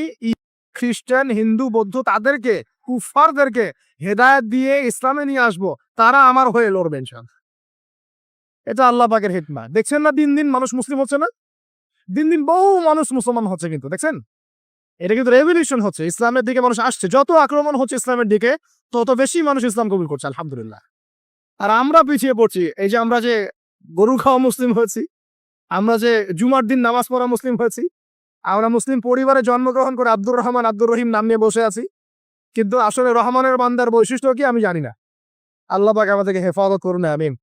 খ্রিস্টান, হিন্দু, বৌদ্ধ তাদেরকে কুফফারদেরকে হেদায়েত দিয়ে ইসলামে নিয়ে আসবো, তারা আমার হয়ে লড়বে ইনশাআল্লাহ। এটা আল্লাহ পাকের হিকমা। দেখছেন না দিন দিন মানুষ মুসলিম হচ্ছে না? দিন দিন বহু মানুষ মুসলমান হচ্ছে, কিন্তু দেখছেন এটা কিন্তু রেভলিউশন হচ্ছে, ইসলামের দিকে মানুষ আসছে। যত আক্রমণ হচ্ছে ইসলামের দিকে, তত বেশি মানুষ ইসলাম কবুল করছে আলহামদুলিল্লাহ। আর আমরা পিছিয়ে পড়ছি। এই যে আমরা যে গরু খাওয়া মুসলিম হয়েছি, আমরা যে জুমার দিন নামাজ পড়া মুসলিম হয়েছি, আমরা মুসলিম পরিবারে জন্মগ্রহণ করে আব্দুর রহমান আব্দুর রহিম নাম নিয়ে বসে আছি, কিন্তু আসলে রহমানের বান্দার বৈশিষ্ট্য কি আমি জানি না। আল্লাহ পাক আমাদেরকে হেফাজত করুন, আমিন।